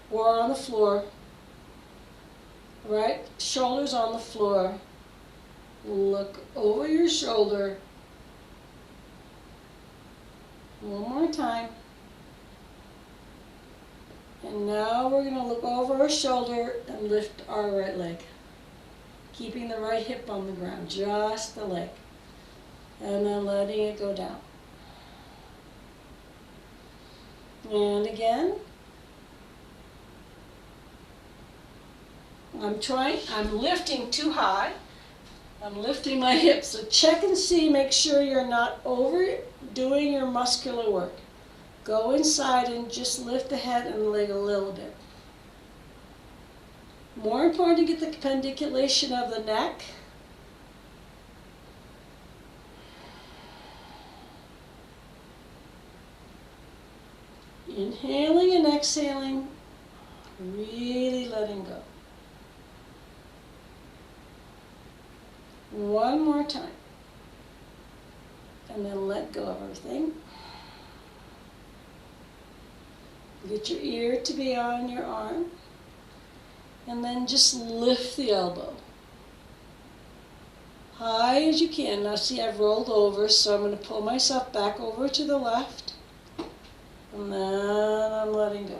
or on the floor. Right shoulder's on the floor. Look over your shoulder. One more time. And now we're going to look over our shoulder and lift our right leg. Keeping the right hip on the ground, just the leg. And then letting it go down. And again. I'm lifting too high. I'm lifting my hips. So check and see, make sure you're not overdoing your muscular work. Go inside and just lift the head and the leg a little bit. More important to get the pendiculation of the neck. Inhaling and exhaling, really letting go. One more time. And then let go of everything. Get your ear to be on your arm. And then just lift the elbow. High as you can. Now see, I've rolled over, so I'm going to pull myself back over to the left. And then I'm letting go.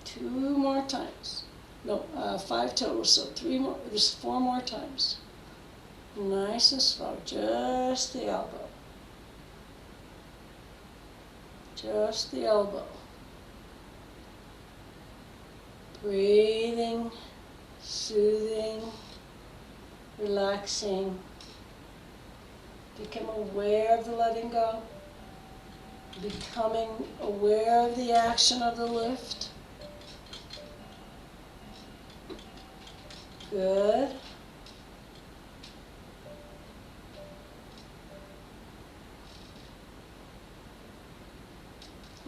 2 more times. No, 5 total, so 3 more, just 4 more times. Nice and slow, just the elbow. Just the elbow. Breathing, soothing, relaxing. Become aware of the letting go. Becoming aware of the action of the lift. Good.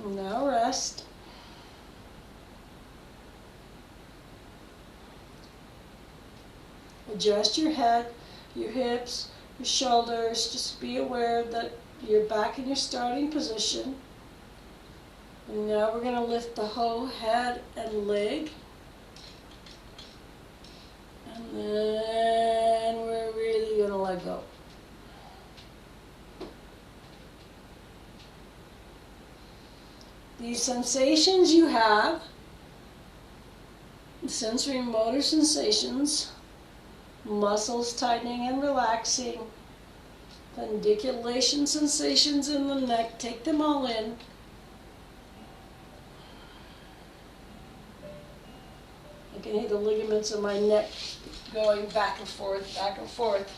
Now rest. Adjust your head, your hips, your shoulders. Just be aware that you're back in your starting position. And now we're going to lift the whole head and leg. And then we're really going to let go. These sensations you have, sensory and motor sensations, muscles tightening and relaxing, pandiculation sensations in the neck, take them all in. I can hear the ligaments in my neck going back and forth, back and forth.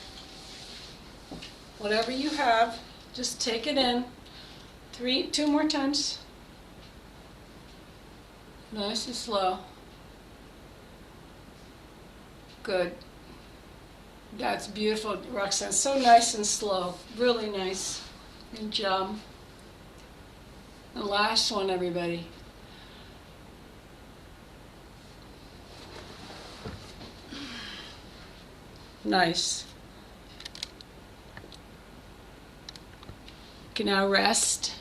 Whatever you have, just take it in. 2 more times. Nice and slow. Good. That's beautiful, Roxanne. So nice and slow. Really nice. Good job. The last one, everybody. Nice. You can now rest.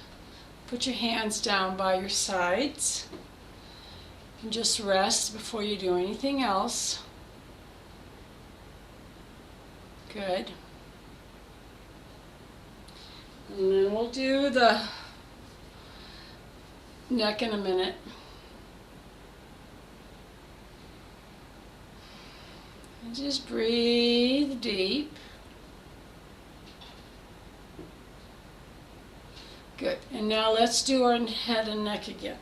Put your hands down by your sides. And just rest before you do anything else. Good. And then we'll do the neck in a minute. And just breathe deep. Good. And now let's do our head and neck again.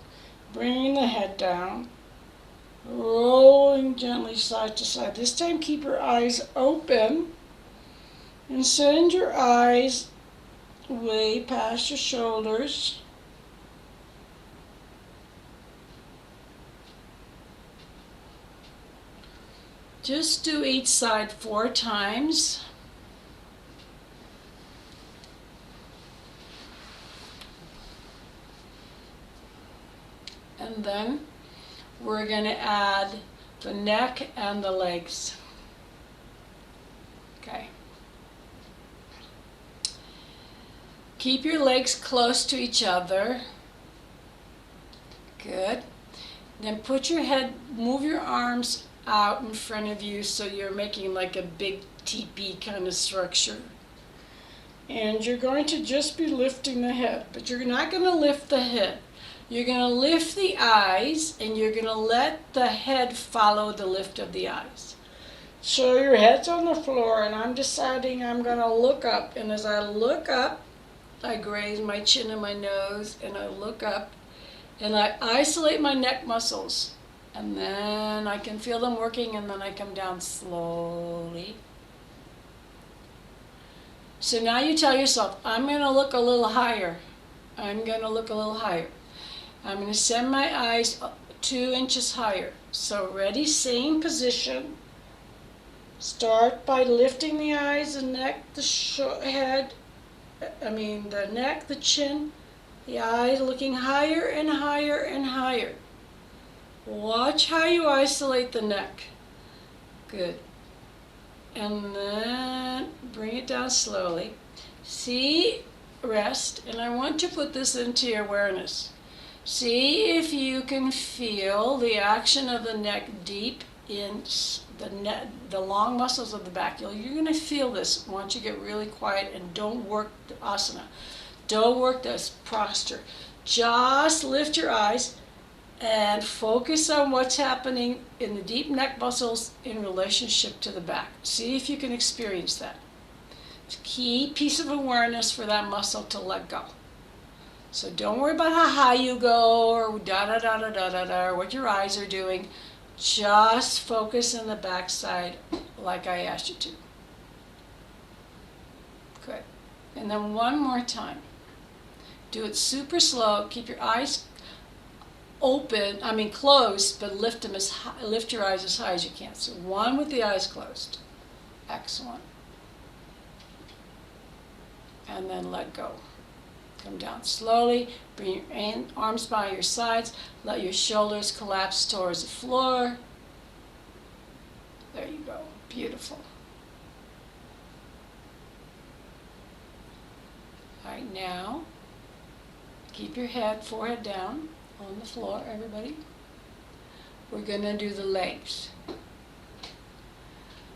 Bringing the head down, rolling gently side to side. This time keep your eyes open and send your eyes way past your shoulders. Just do each side 4 times. And then we're going to add the neck and the legs. Okay. Keep your legs close to each other. Good. Then put your head, move your arms out in front of you so you're making like a big teepee kind of structure. And you're going to just be lifting the head, but you're not going to lift the head. You're going to lift the eyes, and you're going to let the head follow the lift of the eyes. So your head's on the floor, and I'm deciding I'm going to look up. And as I look up, I graze my chin and my nose, and I look up, and I isolate my neck muscles. And then I can feel them working, and then I come down slowly. So now you tell yourself, I'm going to look a little higher. I'm going to look a little higher. I'm going to send my eyes 2 inches higher. So ready, same position. Start by lifting the eyes, the neck, the head, the neck, the chin, the eyes, looking higher and higher and higher. Watch how you isolate the neck. Good. And then bring it down slowly. See, rest, and I want to put this into your awareness. See if you can feel the action of the neck deep in the long muscles of the back. You're going to feel this once you get really quiet, and don't work the asana. Don't work this posture. Just lift your eyes and focus on what's happening in the deep neck muscles in relationship to the back. See if you can experience that. It's a key piece of awareness for that muscle to let go. So don't worry about how high you go or da-da-da-da-da-da-da or what your eyes are doing. Just focus on the back side like I asked you to. Good. And then one more time. Do it super slow. Keep your eyes closed, but lift your eyes as high as you can. So 1 with the eyes closed. Excellent. And then let go. Come down slowly. Bring your arms by your sides. Let your shoulders collapse towards the floor. There you go. Beautiful. All right, now keep your forehead down on the floor, everybody. We're going to do the legs.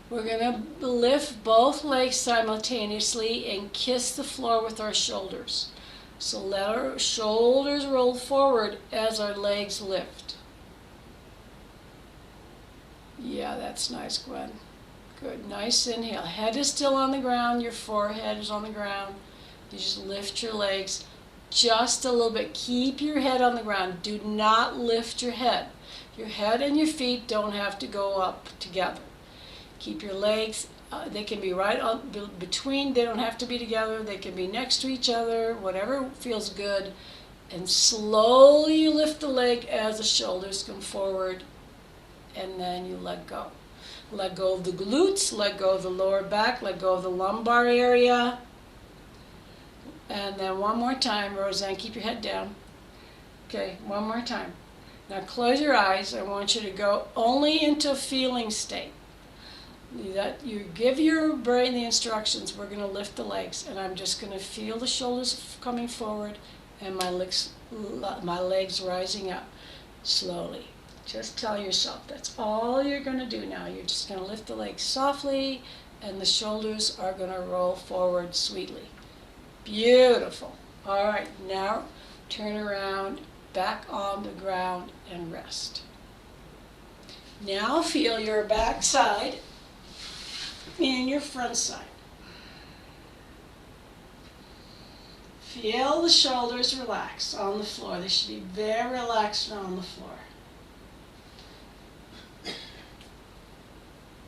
We're going to lift both legs simultaneously and kiss the floor with our shoulders. So let our shoulders roll forward as our legs lift. Yeah, that's nice, Gwen. Good. Nice inhale. Head is still on the ground. Your forehead is on the ground. You just lift your legs just a little bit. Keep your head on the ground. Do not lift your head. Your head and your feet don't have to go up together. Keep your legs, they can be right on between, they don't have to be together, they can be next to each other, whatever feels good. And slowly you lift the leg as the shoulders come forward, and then you let go. Let go of the glutes, let go of the lower back, let go of the lumbar area. And then one more time, Roseanne, keep your head down. Okay, one more time. Now close your eyes. I want you to go only into a feeling state. That you give your brain the instructions. We're going to lift the legs, and I'm just going to feel the shoulders coming forward and my legs rising up slowly. Just tell yourself that's all you're going to do now. You're just going to lift the legs softly, and the shoulders are going to roll forward sweetly. Beautiful. All right, now turn around, back on the ground, and rest. Now feel your back side and your front side. Feel the shoulders relax on the floor. They should be very relaxed on the floor.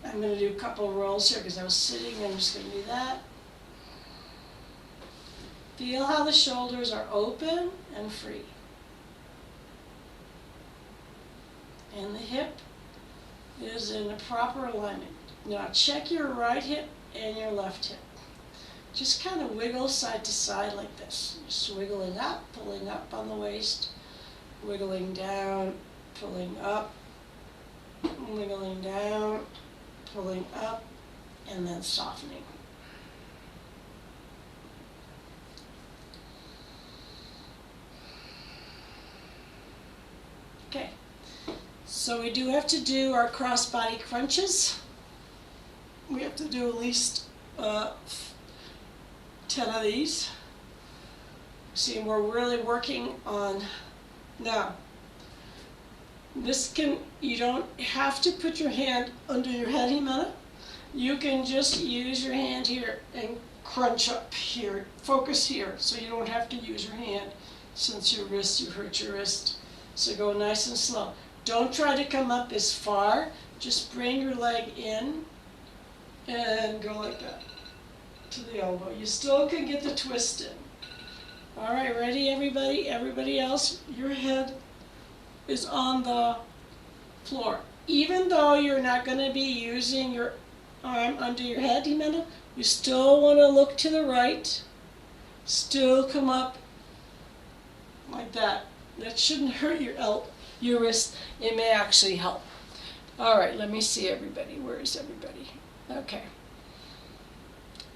I'm going to do a couple of rolls here because I was sitting. I'm just going to do that. Feel how the shoulders are open and free. And the hip is in the proper alignment. Now check your right hip and your left hip. Just kind of wiggle side to side like this. Just wiggling up, pulling up on the waist, wiggling down, pulling up, wiggling down, pulling up, and then softening. Okay, so we do have to do our cross-body crunches. We have to do at least 10 of these. See, we're really working on, now, you don't have to put your hand under your head, Jimena. You can just use your hand here and crunch up here, focus here, so you don't have to use your hand since you hurt your wrist. So go nice and slow. Don't try to come up as far, just bring your leg in and go like that to the elbow. You still can get the twist in. All right, ready everybody? Everybody else, your head is on the floor. Even though you're not going to be using your arm under your head, Jimena, you still want to look to the right. Still come up like that. That shouldn't hurt your wrist. It may actually help. All right, let me see everybody. Where is everybody? Okay.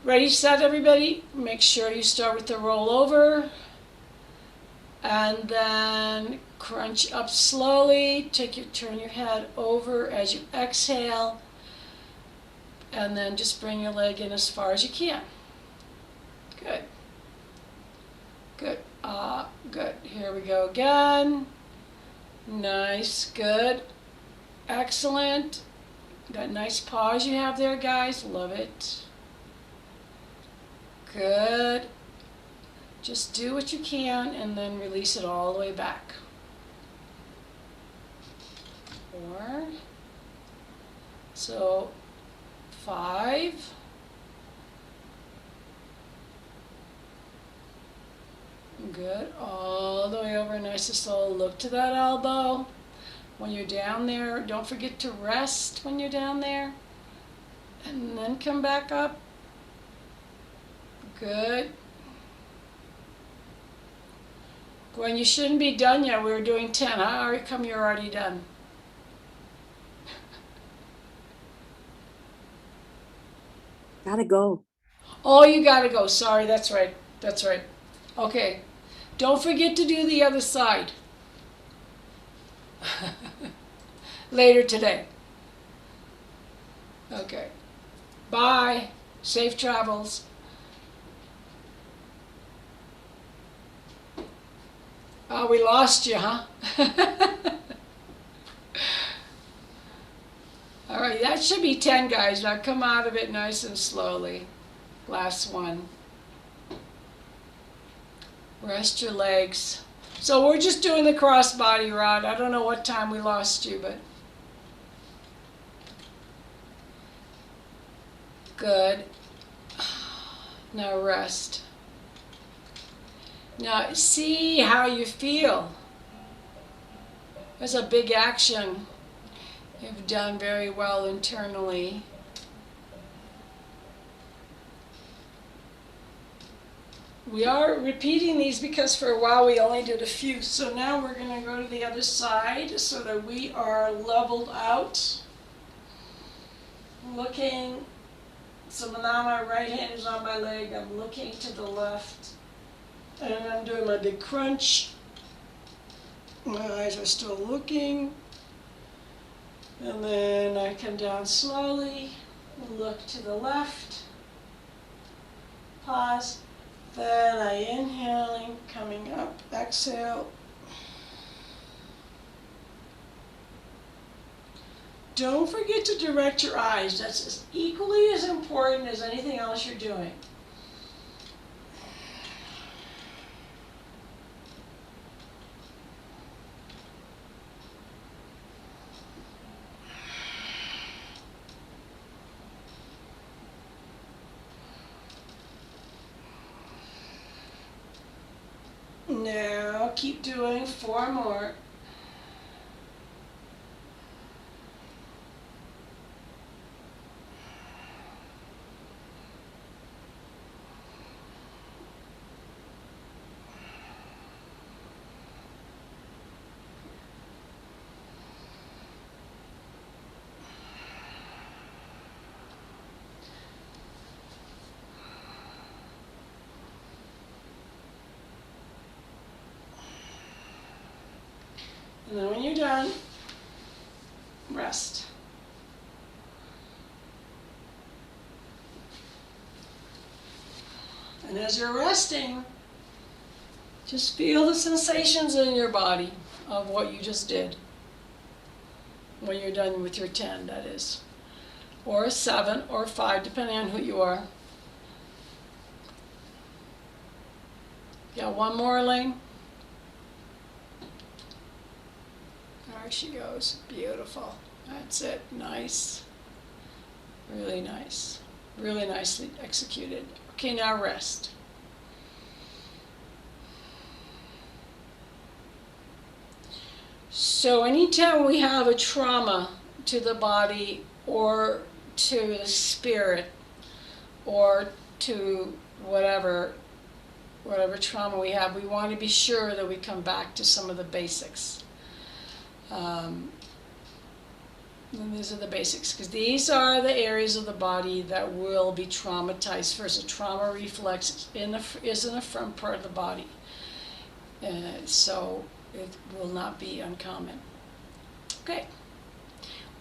Ready, set, everybody? Make sure you start with the rollover. And then crunch up slowly. Turn your head over as you exhale. And then just bring your leg in as far as you can. Good. Good. Good. Here we go again. Nice. Good. Excellent. That nice pause you have there, guys. Love it. Good. Just do what you can and then release it all the way back. 4. So 5. Good. All the way over, nice and slow. Look to that elbow. When you're down there, don't forget to rest when you're down there. And then come back up. Good. Gwen, you shouldn't be done yet. We were doing 10. How come you're already done? Gotta go. Oh, you gotta go. Sorry, that's right. That's right. Okay. Don't forget to do the other side. Later today. Okay. Bye. Safe travels. Oh, we lost you, huh? All right, that should be 10, guys. Now come out of it nice and slowly. Last one. Rest your legs. So we're just doing the crossbody rod. I don't know what time we lost you, but good. Now rest. Now see how you feel. There's a big action. You've done very well internally. We are repeating these because for a while we only did a few. So now we're going to go to the other side so that we are leveled out. Looking, so now my right hand is on my leg. I'm looking to the left. And I'm doing my big crunch. My eyes are still looking. And then I come down slowly, look to the left, pause, then I inhaling, coming up, exhale. Don't forget to direct your eyes. That's as equally as important as anything else you're doing. Now keep doing 4 more. And then when you're done, rest. And as you're resting, just feel the sensations in your body of what you just did. When you're done with your 10, that is. Or a 7 or 5, depending on who you are. Got one more, Elaine? There she goes. Beautiful. That's it. Nice. Really nice. Really nicely executed. Okay, now rest. So anytime we have a trauma to the body or to the spirit or to whatever trauma we have, we want to be sure that we come back to some of the basics. And these are the basics, because these are the areas of the body that will be traumatized. First, a trauma reflex is in the front part of the body, so it will not be uncommon. Okay,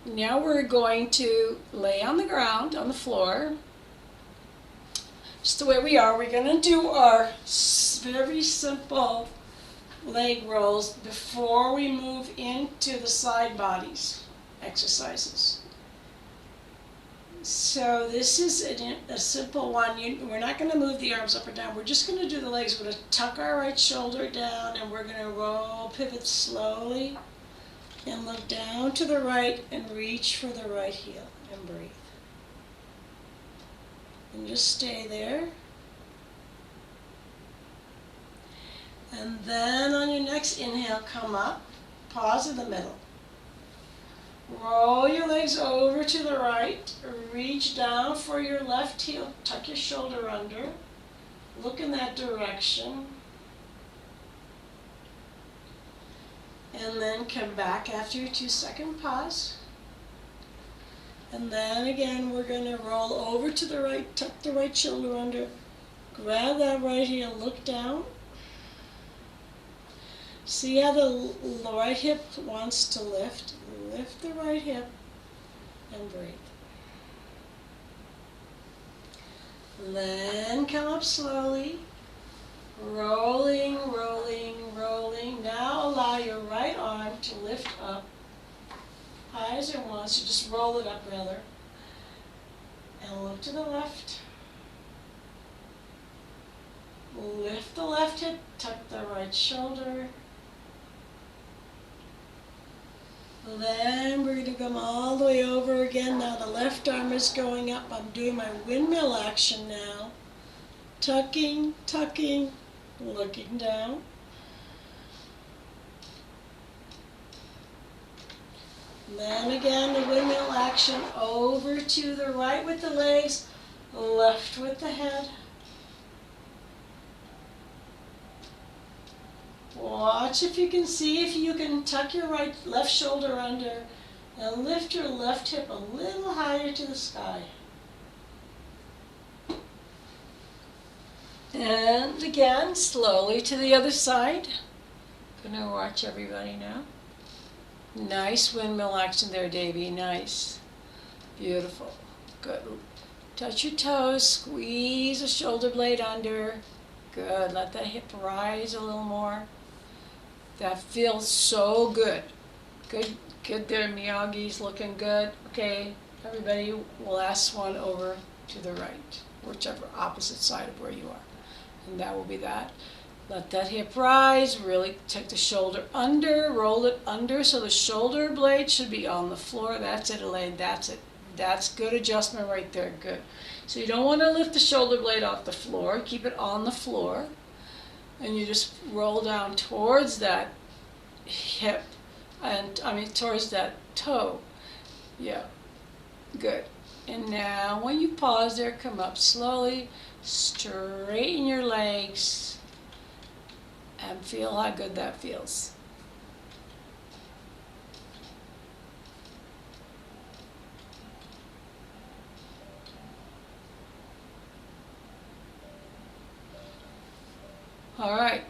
now we're going to lay on the ground, on the floor, just the way we are. We're going to do our very simple leg rolls before we move into the side bodies exercises. So this is a simple one. We're not going to move the arms up or down. We're just going to do the legs. We're going to tuck our right shoulder down and we're going to roll, pivot slowly and look down to the right and reach for the right heel and breathe. And just stay there. And then on your next inhale, come up, pause in the middle. Roll your legs over to the right, reach down for your left heel, tuck your shoulder under, look in that direction, And then come back after your 2-second pause. And then again, we're going to roll over to the right, tuck the right shoulder under, grab that right heel, look down. See how the right hip wants to lift. Lift the right hip and breathe. Then come up slowly, rolling, rolling, rolling. Now allow your right arm to lift up high as it wants. You just roll it up rather. And look to the left. Lift the left hip, tuck the right shoulder. Then we're going to come all the way over again. Now the left arm is going up. I'm doing my windmill action now. Tucking, tucking, looking down. Then again, the windmill action over to the right with the legs, left with the head. Watch if you can see if you can tuck your left shoulder under and lift your left hip a little higher to the sky. And again, slowly to the other side. Gonna watch everybody now. Nice windmill action there, Davey. Nice. Beautiful. Good. Touch your toes, squeeze the shoulder blade under. Good. Let that hip rise a little more. That feels so good. Good, good there. Miyagi's looking good. Okay, everybody, last one over to the right, whichever opposite side of where you are. And that will be that. Let that hip rise. Really take the shoulder under, roll it under so the shoulder blade should be on the floor. That's it, Elaine. That's it. That's good adjustment right there. Good. So you don't want to lift the shoulder blade off the floor. Keep it on the floor. And you just roll down towards that hip, and towards that toe. Yeah, good. And now when you pause there, come up slowly, straighten your legs, and feel how good that feels. All right.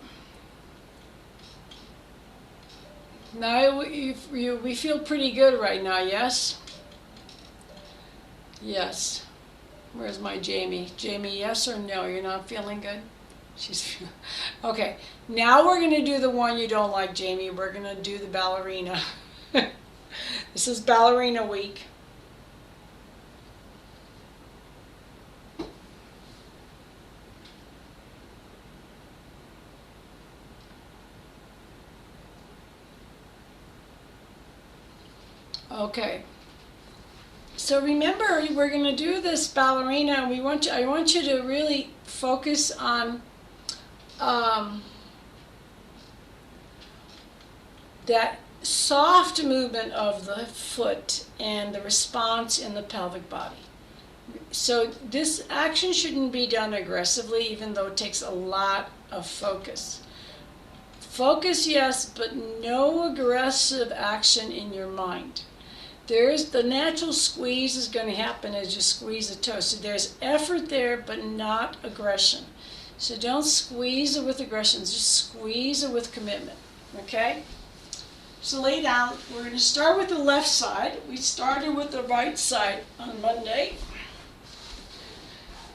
Now we feel pretty good right now, yes? Yes. Where's my Jamie? Jamie, yes or no? You're not feeling good? She's okay. Now we're going to do the one you don't like, Jamie. We're going to do the ballerina. This is ballerina week. Okay, so remember we're going to do this ballerina, and I want you to really focus on that soft movement of the foot and the response in the pelvic body. So this action shouldn't be done aggressively, even though it takes a lot of focus. Focus, yes, but no aggressive action in your mind. The natural squeeze is going to happen as you squeeze the toe. So there's effort there, but not aggression. So don't squeeze it with aggression, just squeeze it with commitment, okay? So lay down. We're going to start with the left side. We started with the right side on Monday.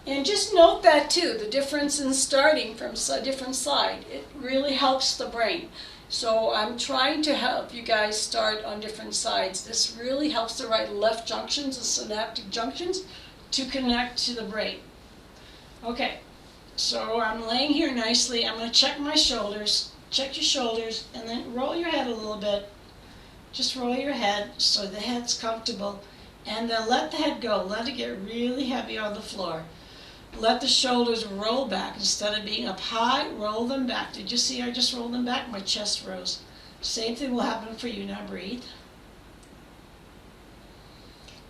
And just note that too, the difference in starting from a different side. It really helps the brain. So I'm trying to help you guys start on different sides. This really helps the right left junctions, the synaptic junctions, to connect to the brain. Okay, so I'm laying here nicely. I'm going to check my shoulders. Check your shoulders, and then roll your head a little bit. Just roll your head so the head's comfortable. And then let the head go. Let it get really heavy on the floor. Let the shoulders roll back. Instead of being up high, roll them back. Did you see I just rolled them back? My chest rose. Same thing will happen for you. Now breathe.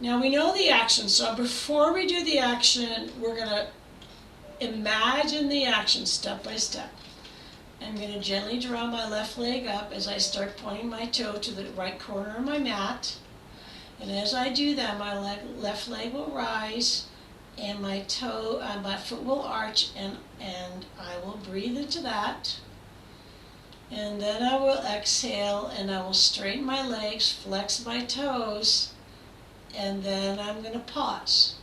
Now we know the action. So before we do the action, we're going to imagine the action step by step. I'm going to gently draw my left leg up as I start pointing my toe to the right corner of my mat. And as I do that, my left leg will rise and my foot will arch, and I will breathe into that. And then I will exhale and I will straighten my legs, flex my toes, and then I'm going to pause.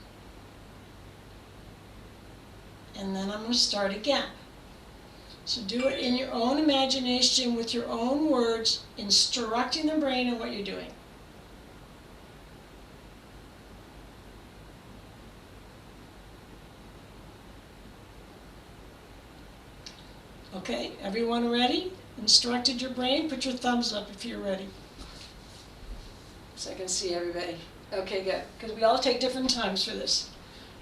And then I'm going to start again. So do it in your own imagination with your own words, instructing the brain in what you're doing. Okay, everyone ready? Instructed your brain? Put your thumbs up if you're ready. So I can see everybody. Okay, good. Because we all take different times for this.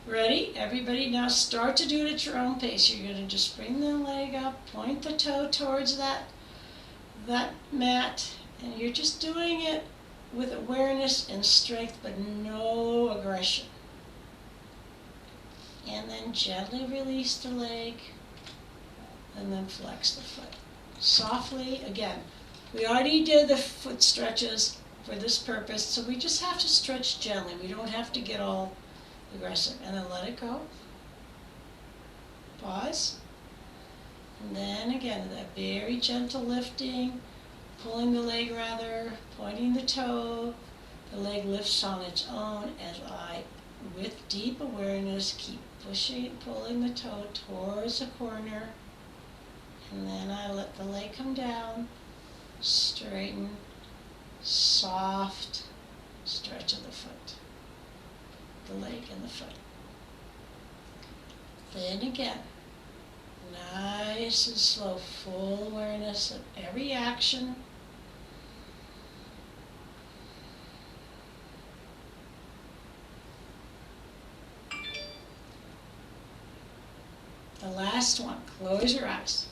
Ready? Everybody now start to do it at your own pace. You're going to just bring the leg up, point the toe towards that mat, and you're just doing it with awareness and strength, but no aggression. And then gently release the leg, and then flex the foot. Softly, again, we already did the foot stretches for this purpose, so we just have to stretch gently. We don't have to get all aggressive. And then let it go. Pause. And then again, that very gentle lifting, pulling the leg rather, pointing the toe. The leg lifts on its own as I, with deep awareness, keep pushing, pulling the toe towards the corner. And then I let the leg come down, straighten, soft stretch of the foot, the leg and the foot. Then again, nice and slow, full awareness of every action. The last one, close your eyes.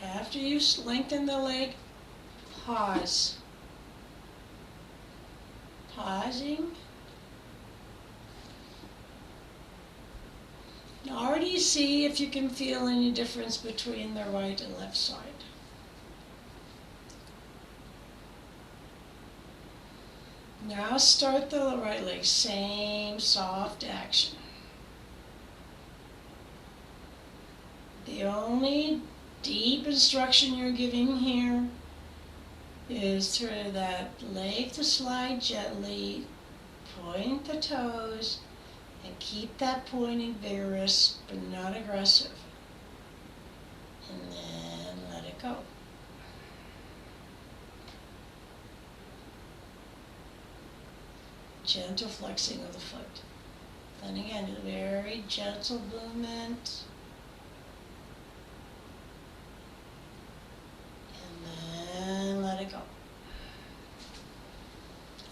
After you lengthen the leg, pause. Pausing. Now already see if you can feel any difference between the right and left side. Now start the right leg, same soft action. The only deep instruction you're giving here is for that leg to slide gently, point the toes, and keep that pointing vigorous but not aggressive. And then let it go. Gentle flexing of the foot. Then again, a very gentle movement. And let it go.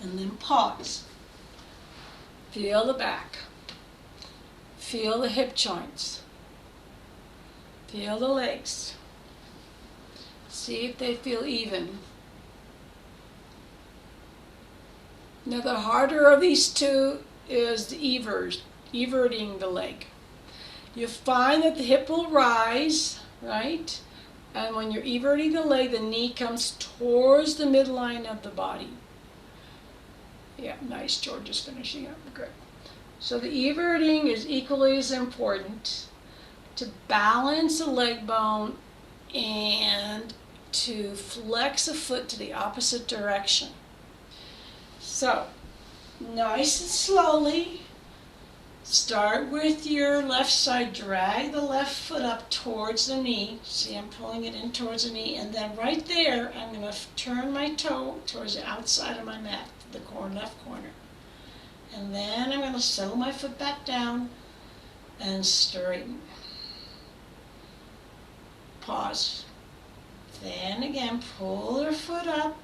And then pause. Feel the back. Feel the hip joints. Feel the legs. See if they feel even. Now the harder of these two is the everting the leg. You find that the hip will rise, right? And when you're everting the leg, the knee comes towards the midline of the body. Yeah, nice. George is finishing up. Good. So the everting is equally as important to balance the leg bone and to flex the foot to the opposite direction. So, nice and slowly, start with your left side, drag the left foot up towards the knee. See, I'm pulling it in towards the knee, and then right there, I'm going to turn my toe towards the outside of my mat, the left corner. And then I'm going to settle my foot back down and straighten. Pause. Then again, pull your foot up.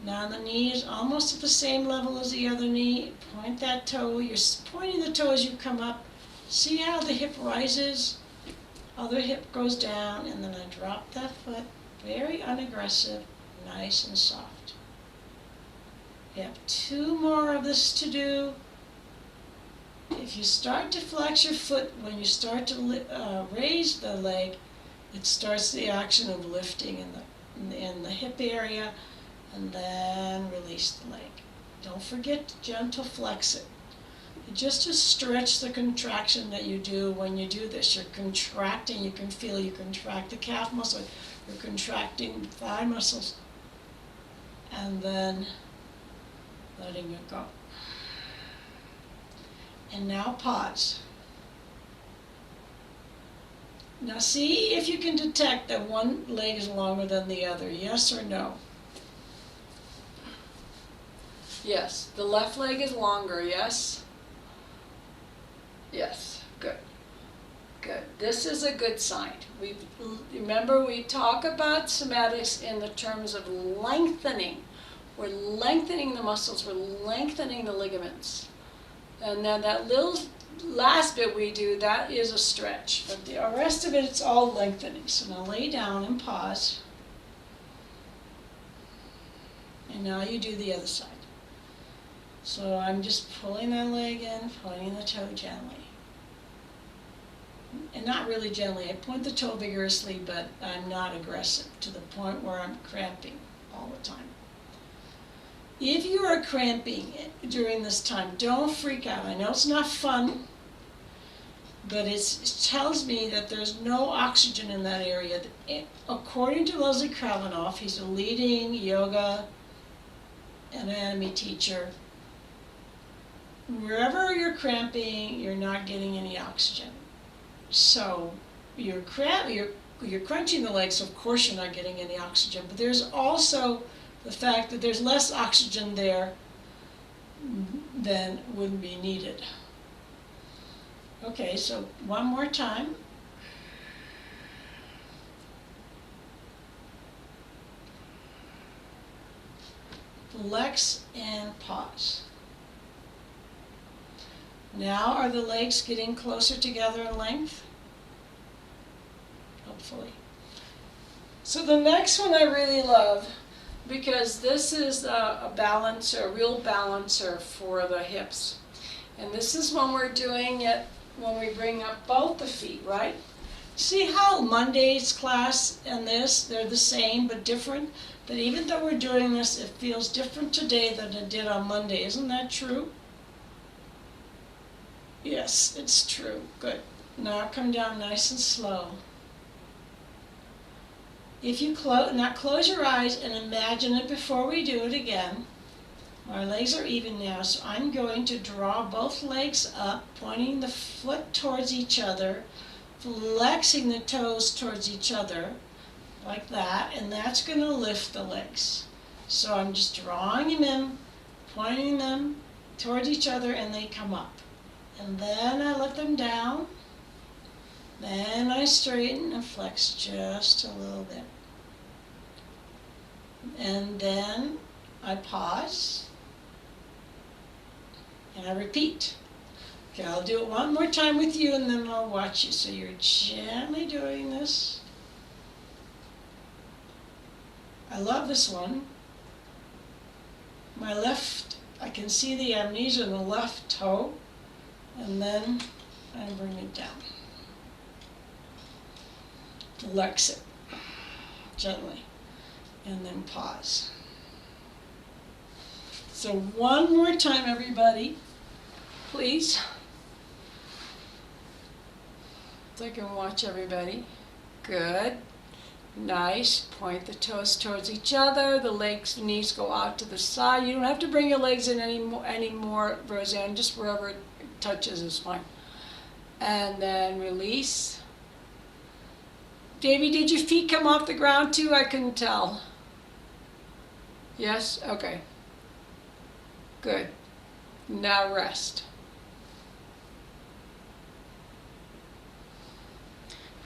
Now the knee is almost at the same level as the other knee. Point that toe. You're pointing the toe as you come up. See how the hip rises? other hip goes down, and then I drop that foot, very unaggressive, nice and soft. You have 2 more of this to do. If you start to flex your foot, when you start to raise the leg, it starts the action of lifting in the hip area, and then release the leg. Don't forget to gentle flex it. Just to stretch the contraction that you do when you do this. You're contracting, you can feel you contract the calf muscle, you're contracting the thigh muscles, and then letting it go. And now pause. Now see if you can detect that one leg is longer than the other, yes or no? Yes, the left leg is longer, yes? Yes, good. Good. This is a good sign. Remember, we talk about somatics in the terms of lengthening. We're lengthening the muscles, we're lengthening the ligaments. And then that little last bit we do, that is a stretch. But the rest of it, it's all lengthening. So now lay down and pause. And now you do the other side. So I'm just pulling that leg in, pointing the toe gently. And not really gently. I point the toe vigorously, but I'm not aggressive to the point where I'm cramping all the time. If you are cramping during this time, don't freak out. I know it's not fun, but it tells me that there's no oxygen in that area. According to Leslie Kravinoff, he's a leading yoga anatomy teacher. Wherever you're cramping, you're not getting any oxygen. So you're crunching the legs, so of course you're not getting any oxygen. But there's also the fact that there's less oxygen there than would be needed. Okay, so one more time. Flex and pause. Now, are the legs getting closer together in length? Hopefully. So the next one I really love, because this is a balancer, a real balancer for the hips. And this is when we're doing it when we bring up both the feet, right? See how Monday's class and this, they're the same but different? But even though we're doing this, it feels different today than it did on Monday. Isn't that true? Yes, it's true. Good. Now come down nice and slow. If you close your eyes and imagine it before we do it again. My legs are even now, so I'm going to draw both legs up, pointing the foot towards each other, flexing the toes towards each other, like that, and that's going to lift the legs. So I'm just drawing them in, pointing them towards each other, and they come up. And then I let them down. Then I straighten and flex just a little bit. And then I pause. And I repeat. Okay, I'll do it one more time with you and then I'll watch you. So you're gently doing this. I love this one. My left, I can see the amnesia in the left toe. And then I bring it down. Flex it gently. And then pause. So one more time, everybody, please. So I can watch everybody. Good. Nice. Point the toes towards each other. The legs, knees go out to the side. You don't have to bring your legs in anymore, Roseanne. Just wherever it touches is fine. And then release. Davy, did your feet come off the ground too? I couldn't tell. Yes? Okay. Good. Now rest.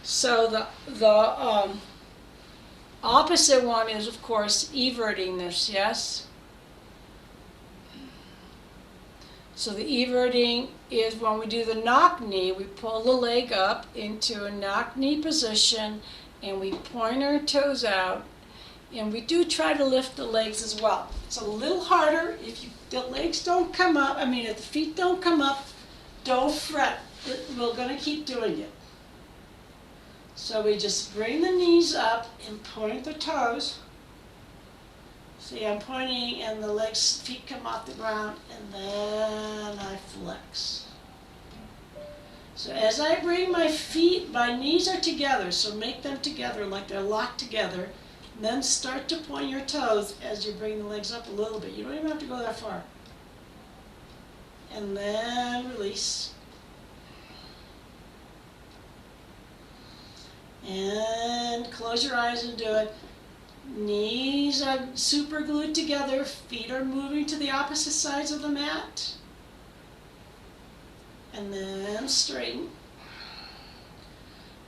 So the opposite one is, of course, everting this, yes? So the everting is when we do the knock knee, we pull the leg up into a knock knee position and we point our toes out, and we do try to lift the legs as well. It's a little harder if the legs don't come up, if the feet don't come up, don't fret. We're going to keep doing it. So we just bring the knees up and point the toes. See, I'm pointing and the feet come off the ground, and then I flex. So as I bring my knees are together, so make them together like they're locked together. And then start to point your toes as you bring the legs up a little bit. You don't even have to go that far. And then release. And close your eyes and do it. Knees are super glued together. Feet are moving to the opposite sides of the mat. And then straighten.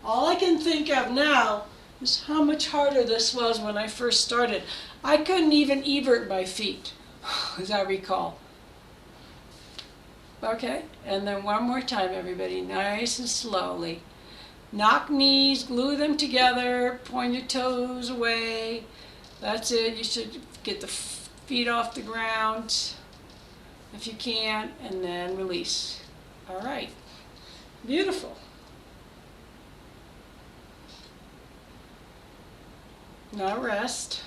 All I can think of now is how much harder this was when I first started. I couldn't even evert my feet, as I recall. Okay, and then one more time, everybody, nice and slowly. Knock knees, glue them together, point your toes away. That's it. You should get the feet off the ground if you can, and then release. All right, beautiful. Now rest.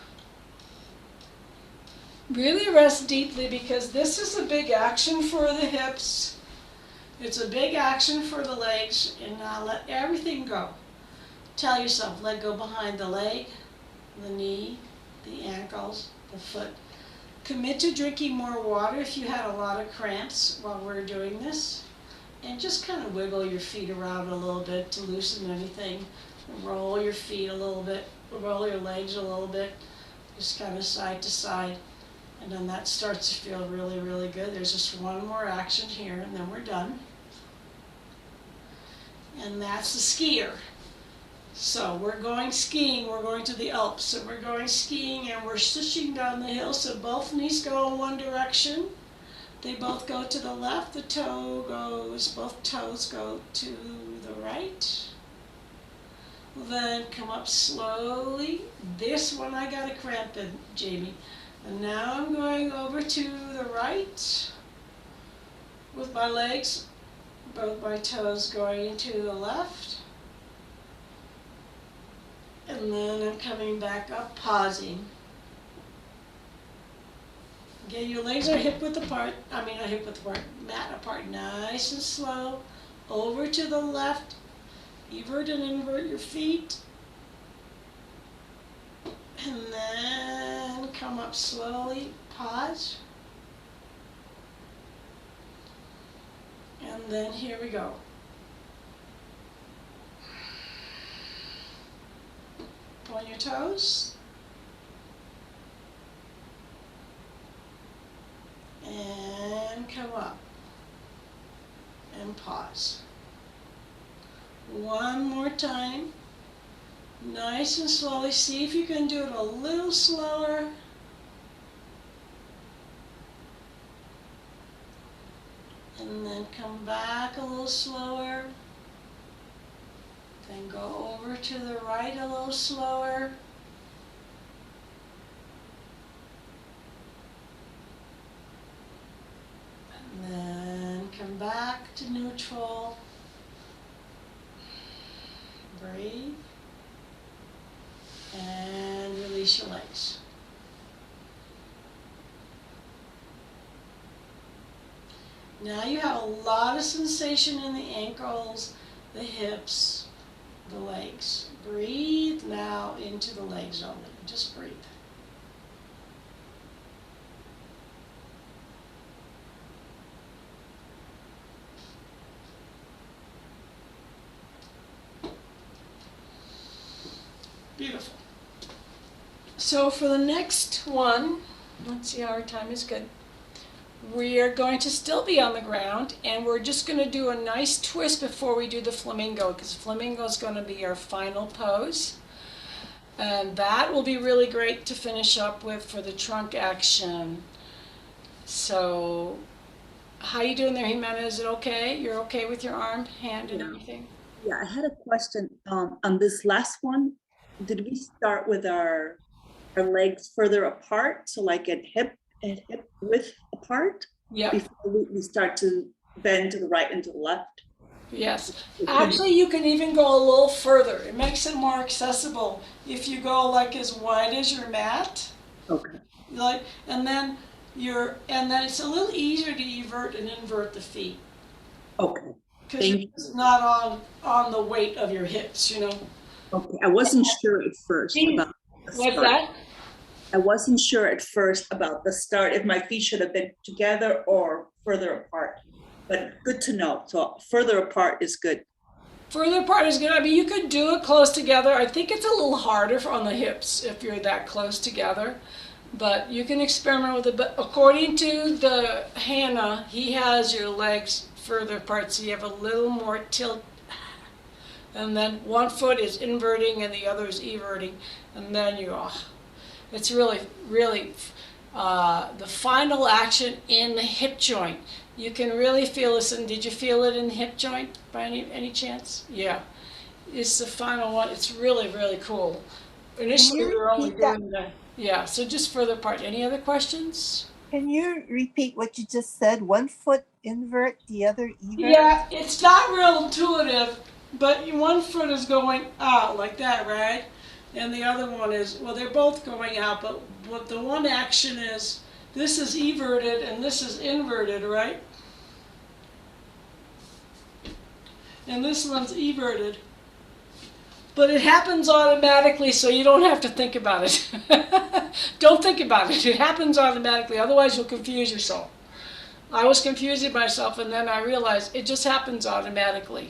Really rest deeply, because this is a big action for the hips. It's a big action for the legs, and now let everything go. Tell yourself, let go behind the leg, the knee, the ankles, the foot. Commit to drinking more water if you had a lot of cramps while we're doing this. And just kind of wiggle your feet around a little bit to loosen anything. Roll your feet a little bit, roll your legs a little bit, just kind of side to side. And then that starts to feel really, really good. There's just one more action here, and then we're done. And that's the skier. So we're going skiing, we're going to the Alps. So we're going skiing and we're swishing down the hill, so both knees go in one direction. They both go to the left, both toes go to the right. Then come up slowly. This one I got a cramp in, Jamie. And now I'm going over to the right with my legs, both my toes going to the left. And then I'm coming back up, pausing. Again, your legs are mat apart, nice and slow. Over to the left, evert and invert your feet. And then come up slowly, pause. And then here we go. Point your toes. And come up. And pause. One more time. Nice and slowly. See if you can do it a little slower. And then come back a little slower. Then go over to the right a little slower. And then come back to neutral. Breathe. And release your legs. Now you have a lot of sensation in the ankles, the hips, the legs. Breathe now into the legs only. Just breathe. Beautiful. So for the next one, let's see how our time is good. We are going to still be on the ground, and we're just going to do a nice twist before we do the flamingo, because flamingo is going to be our final pose. And that will be really great to finish up with for the trunk action. So How you doing there, Jimena? Is it okay? You're okay with your arm, hand, and Yeah. everything? Yeah, I had a question. On this last one, did we start with our legs further apart, so like at hip width apart, Yep. before we start to bend to the right and to the left? Yes. Actually, you can even go a little further. It makes it more accessible if you go like as wide as your mat, Okay. like, and then it's a little easier to evert and invert the feet Okay. because Thank you. it's not on the weight of your hips, you know. Okay. I wasn't sure at first about the What's start. that? I wasn't sure at first about the start, if my feet should have been together or further apart. But good to know. So further apart is good. Further apart is good. I mean, you could do it close together. I think it's a little harder on the hips if you're that close together, but you can experiment with it. But according to the Hannah, he has your legs further apart, so you have a little more tilt. And then one foot is inverting and the other is everting, and then it's really, really the final action in the hip joint. You can really feel this, and did you feel it in the hip joint by any chance? Yeah. It's the final one. It's really, really cool. Initially, we were only repeat that? doing yeah, so just further apart. Any other questions? Can you repeat what you just said? One foot invert, the other evert? Yeah, it's not real intuitive, but one foot is going out like that, right? And the other one is, well, they're both going out, but what the one action is, this is everted and this is inverted, right? And this one's everted. But it happens automatically, so you don't have to think about it. Don't think about it. It happens automatically, otherwise you'll confuse yourself. I was confusing myself, and then I realized it just happens automatically,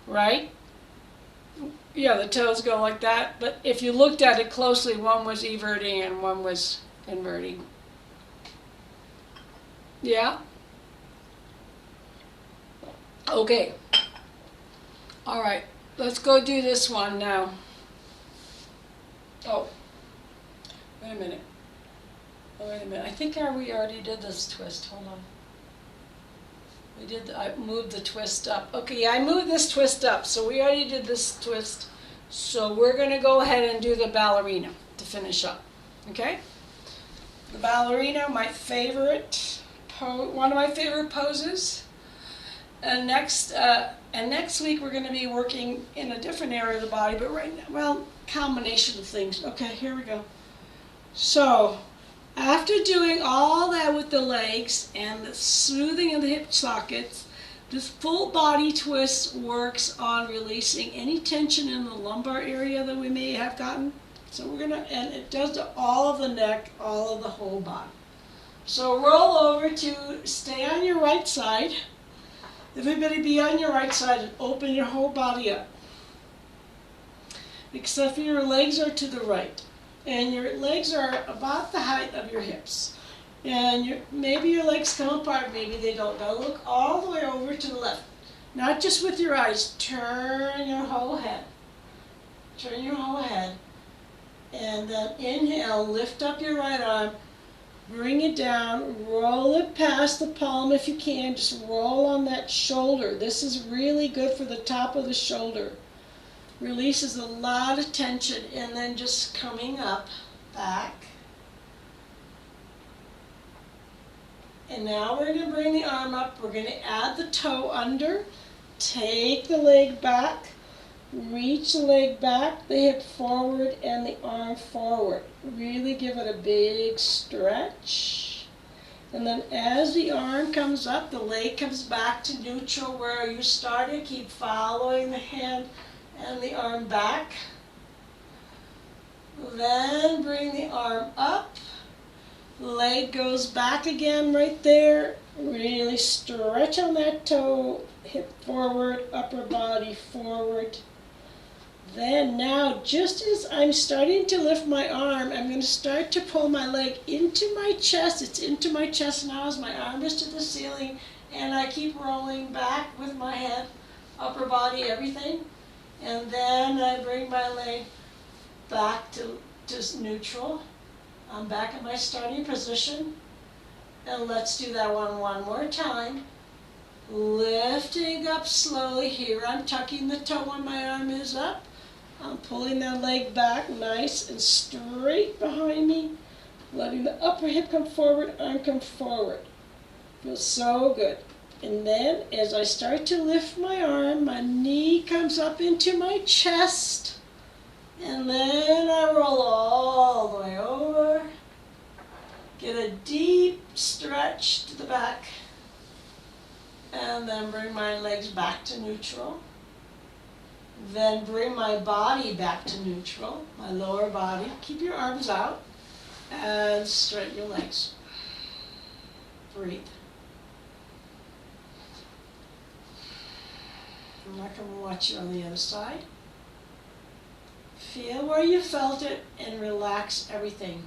right? Yeah, the toes go like that, but if you looked at it closely, one was everting and one was inverting. Yeah? Okay. All right, let's go do this one now. Oh, wait a minute. Oh, wait a minute. I think we already did this twist. Hold on. I moved the twist up. Okay, yeah, I moved this twist up, so we already did this twist. So we're gonna go ahead and do the ballerina to finish up, okay? The ballerina, my favorite one of my favorite poses. And next week we're gonna be working in a different area of the body, but right now, well, combination of things. Okay, here we go. So, after doing all that with the legs and the smoothing of the hip sockets, this full body twist works on releasing any tension in the lumbar area that we may have gotten. So and it does to all of the neck, all of the whole body. So roll over to stay on your right side. Everybody be on your right side and open your whole body up. Except for your legs are to the right. And your legs are about the height of your hips. And maybe your legs come apart, maybe they don't. Now look all the way over to the left. Not just with your eyes, turn your whole head. Turn your whole head. And then inhale, lift up your right arm, bring it down, roll it past the palm if you can, just roll on that shoulder. This is really good for the top of the shoulder. Releases a lot of tension, and then just coming up, back. And now we're going to bring the arm up. We're going to add the toe under, take the leg back, reach the leg back, the hip forward, and the arm forward. Really give it a big stretch. And then as the arm comes up, the leg comes back to neutral where you started. Keep following the hand and the arm back. Then bring the arm up. Leg goes back again right there. Really stretch on that toe. Hip forward, upper body forward. Then now, just as I'm starting to lift my arm, I'm going to start to pull my leg into my chest. It's into my chest now as my arm is to the ceiling. And I keep rolling back with my head, upper body, everything. And then I bring my leg back to neutral. I'm back in my starting position. And let's do that one more time. Lifting up slowly. Here I'm tucking the toe when my arm is up. I'm pulling that leg back nice and straight behind me. Letting the upper hip come forward, arm come forward. Feels so good. And then as I start to lift my arm, my knee comes up into my chest. And then I roll all the way over. Get a deep stretch to the back. And then bring my legs back to neutral. Then bring my body back to neutral, my lower body. Keep your arms out and straighten your legs. Breathe. I'm not going to watch you on the other side. Feel where you felt it and relax everything.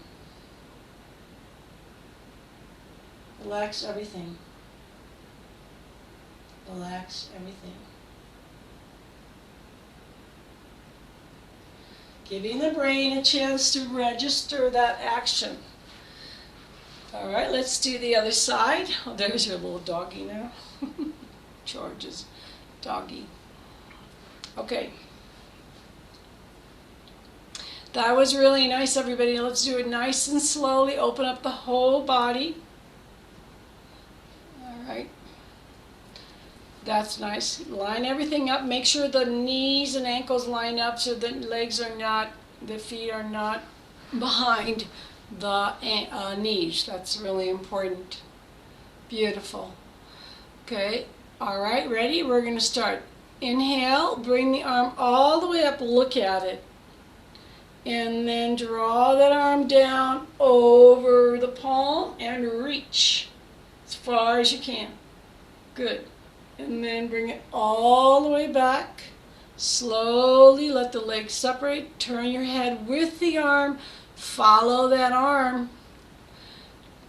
Relax everything. Relax everything. Giving the brain a chance to register that action. All right, let's do the other side. Oh, there's your little doggy now. George's doggy. Okay. That was really nice, everybody. Let's do it nice and slowly. Open up the whole body. All right. That's nice. Line everything up. Make sure the knees and ankles line up so the legs are not, the feet are not behind the knees. That's really important. Beautiful. Okay. All right. Ready? We're going to start. Inhale. Bring the arm all the way up. Look at it. And then draw that arm down over the palm and reach as far as you can. Good. And then bring it all the way back. Slowly let the legs separate. Turn your head with the arm. Follow that arm.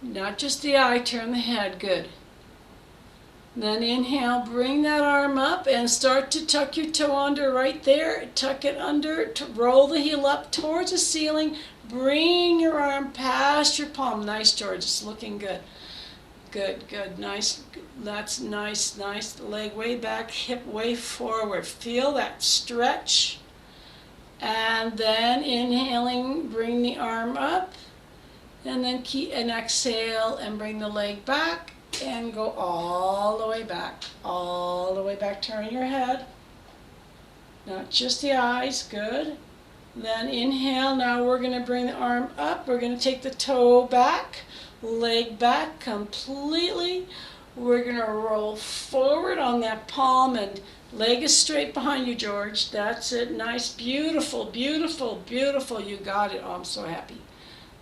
Not just the eye, turn the head. Good. Then inhale, bring that arm up and start to tuck your toe under right there. Tuck it under, to roll the heel up towards the ceiling. Bring your arm past your palm. Nice, George. It's looking good. Good, good, nice, that's nice, nice. Leg way back, hip way forward. Feel that stretch. And then inhaling, bring the arm up. And then keep and exhale and bring the leg back and go all the way back. All the way back, turn your head. Not just the eyes, good. Then inhale, now we're gonna bring the arm up. We're gonna take the toe back. Leg back completely. We're going to roll forward on that palm and leg is straight behind you, George. That's it. Nice. Beautiful, beautiful, beautiful. You got it. Oh, I'm so happy.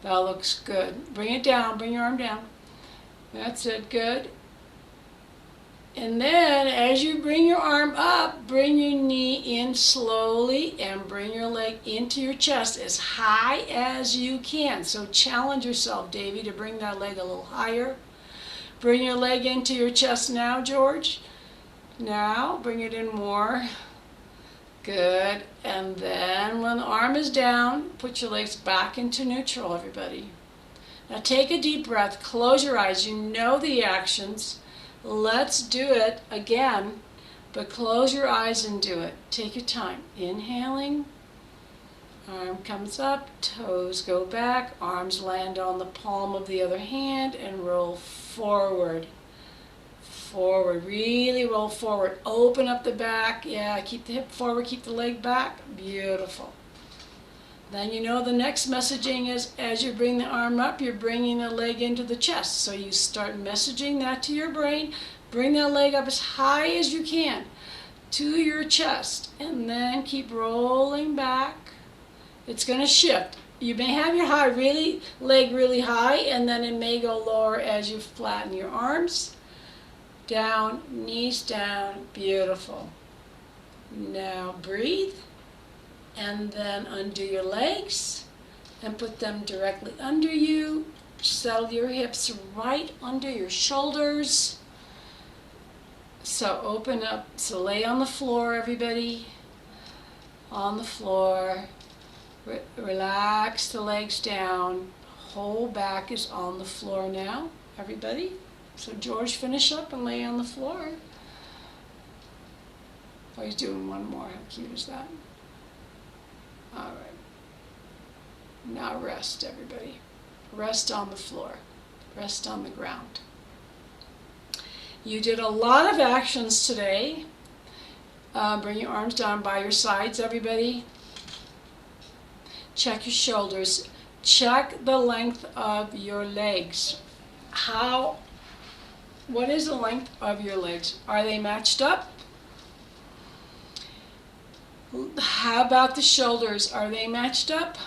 That looks good. Bring it down. Bring your arm down. That's it. Good. And then as you bring your arm up, bring your knee in slowly and bring your leg into your chest as high as you can. So challenge yourself, Davy, to bring that leg a little higher. Bring your leg into your chest now, George. Now, bring it in more. Good. And then when the arm is down, put your legs back into neutral, everybody. Now take a deep breath. Close your eyes. You know the actions. Let's do it again, but close your eyes and do it. Take your time. Inhaling, arm comes up, toes go back, arms land on the palm of the other hand and roll forward. Forward, really roll forward. Open up the back. Yeah, keep the hip forward, keep the leg back. Beautiful. Then you know the next messaging is as you bring the arm up, you're bringing the leg into the chest. So you start messaging that to your brain. Bring that leg up as high as you can to your chest. And then keep rolling back. It's going to shift. You may have your leg really high, and then it may go lower as you flatten your arms. Down, knees down. Beautiful. Now breathe. And then undo your legs and put them directly under you. Settle your hips right under your shoulders. So open up, so lay on the floor, everybody. On the floor. Relax the legs down. Whole back is on the floor now. Everybody? So George, finish up and lay on the floor. Oh, he's doing one more. How cute is that? All right. Now rest, everybody. Rest on the floor. Rest on the ground. You did a lot of actions today. Bring your arms down by your sides, everybody. Check your shoulders. Check the length of your legs. What is the length of your legs? Are they matched up? How about the shoulders? Are they matched up?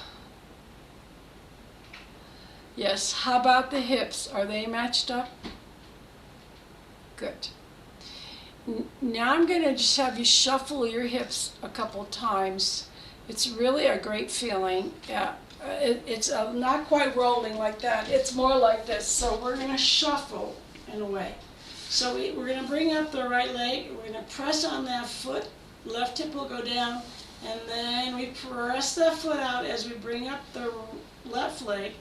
Yes. How about the hips? Are they matched up? Good. Now I'm going to just have you shuffle your hips a couple times. It's really a great feeling. Yeah. It's not quite rolling like that. It's more like this. So we're going to shuffle in a way. So we're going to bring up the right leg. We're going to press on that foot. Left hip will go down. And then we press that foot out as we bring up the left leg.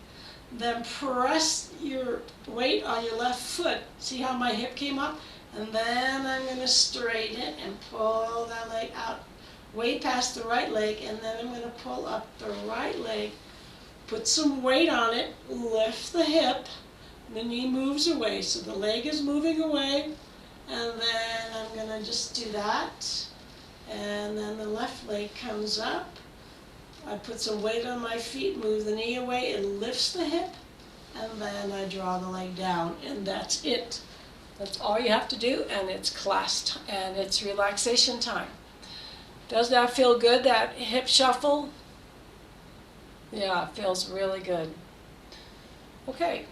Then press your weight on your left foot. See how my hip came up? And then I'm going to straighten it and pull that leg out way past the right leg. And then I'm going to pull up the right leg, put some weight on it, lift the hip, and the knee moves away. So the leg is moving away. And then I'm going to just do that. And then the left leg comes up. I put some weight on my feet, move the knee away, it lifts the hip, and then I draw the leg down, and that's it. That's all you have to do, and it's and it's relaxation time. Does that feel good, that hip shuffle? Yeah, it feels really good. Okay,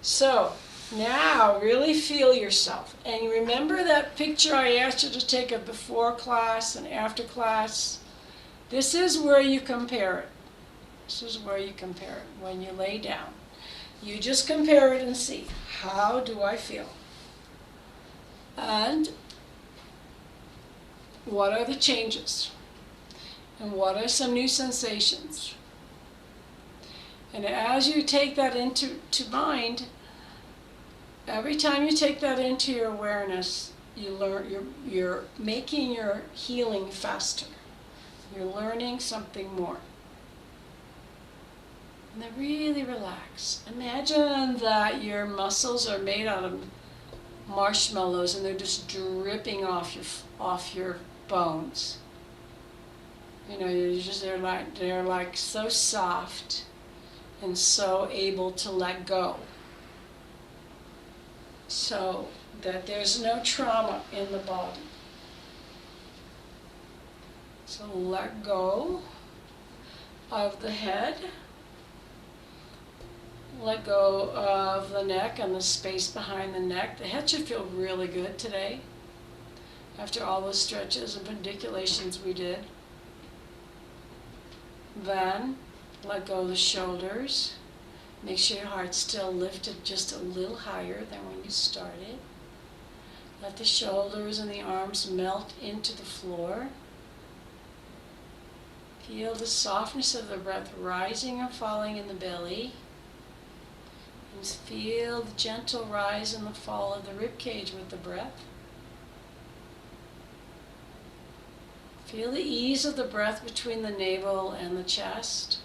so now really feel yourself. And you remember that picture I asked you to take of before class and after class? This is where you compare it. This is where you compare it when you lay down. You just compare it and see, how do I feel? And what are the changes? And what are some new sensations? And as you take that into mind, every time you take that into your awareness, you learn, you're making your healing faster. You're learning something more. And then really relax. Imagine that your muscles are made out of marshmallows and they're just dripping off your bones. You know, they're like so soft and so able to let go. So that there's no trauma in the body. So let go of the head. Let go of the neck and the space behind the neck. The head should feel really good today after all those stretches and pediculations we did. Then let go of the shoulders. Make sure your heart's still lifted just a little higher than when you started. Let the shoulders and the arms melt into the floor. Feel the softness of the breath rising and falling in the belly. And feel the gentle rise and the fall of the rib cage with the breath. Feel the ease of the breath between the navel and the chest.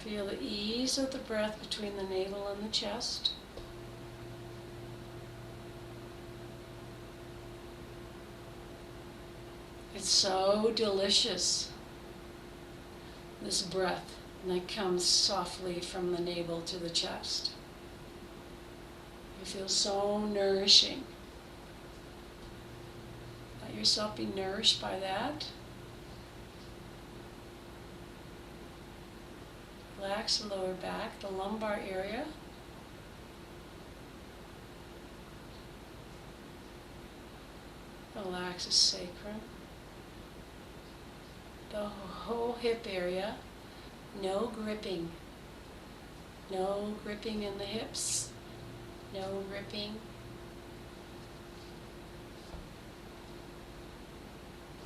Feel the ease of the breath between the navel and the chest. It's so delicious, this breath that comes softly from the navel to the chest. It feels so nourishing. Let yourself be nourished by that. Relax the lower back, the lumbar area. Relax the sacrum. The whole hip area. No gripping. No gripping in the hips. No gripping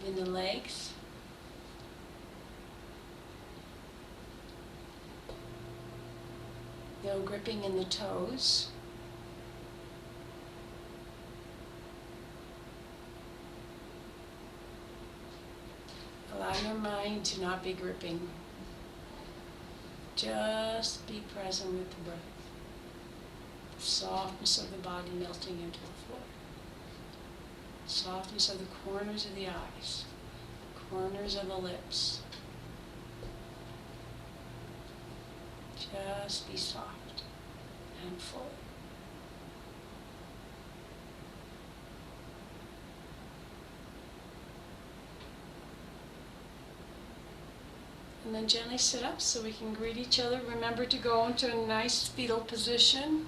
in the legs. No gripping in the toes. Allow your mind to not be gripping. Just be present with the breath. The softness of the body melting into the floor. Softness of the corners of the eyes, corners of the lips. Just be soft and full. And then gently sit up so we can greet each other. Remember to go into a nice fetal position.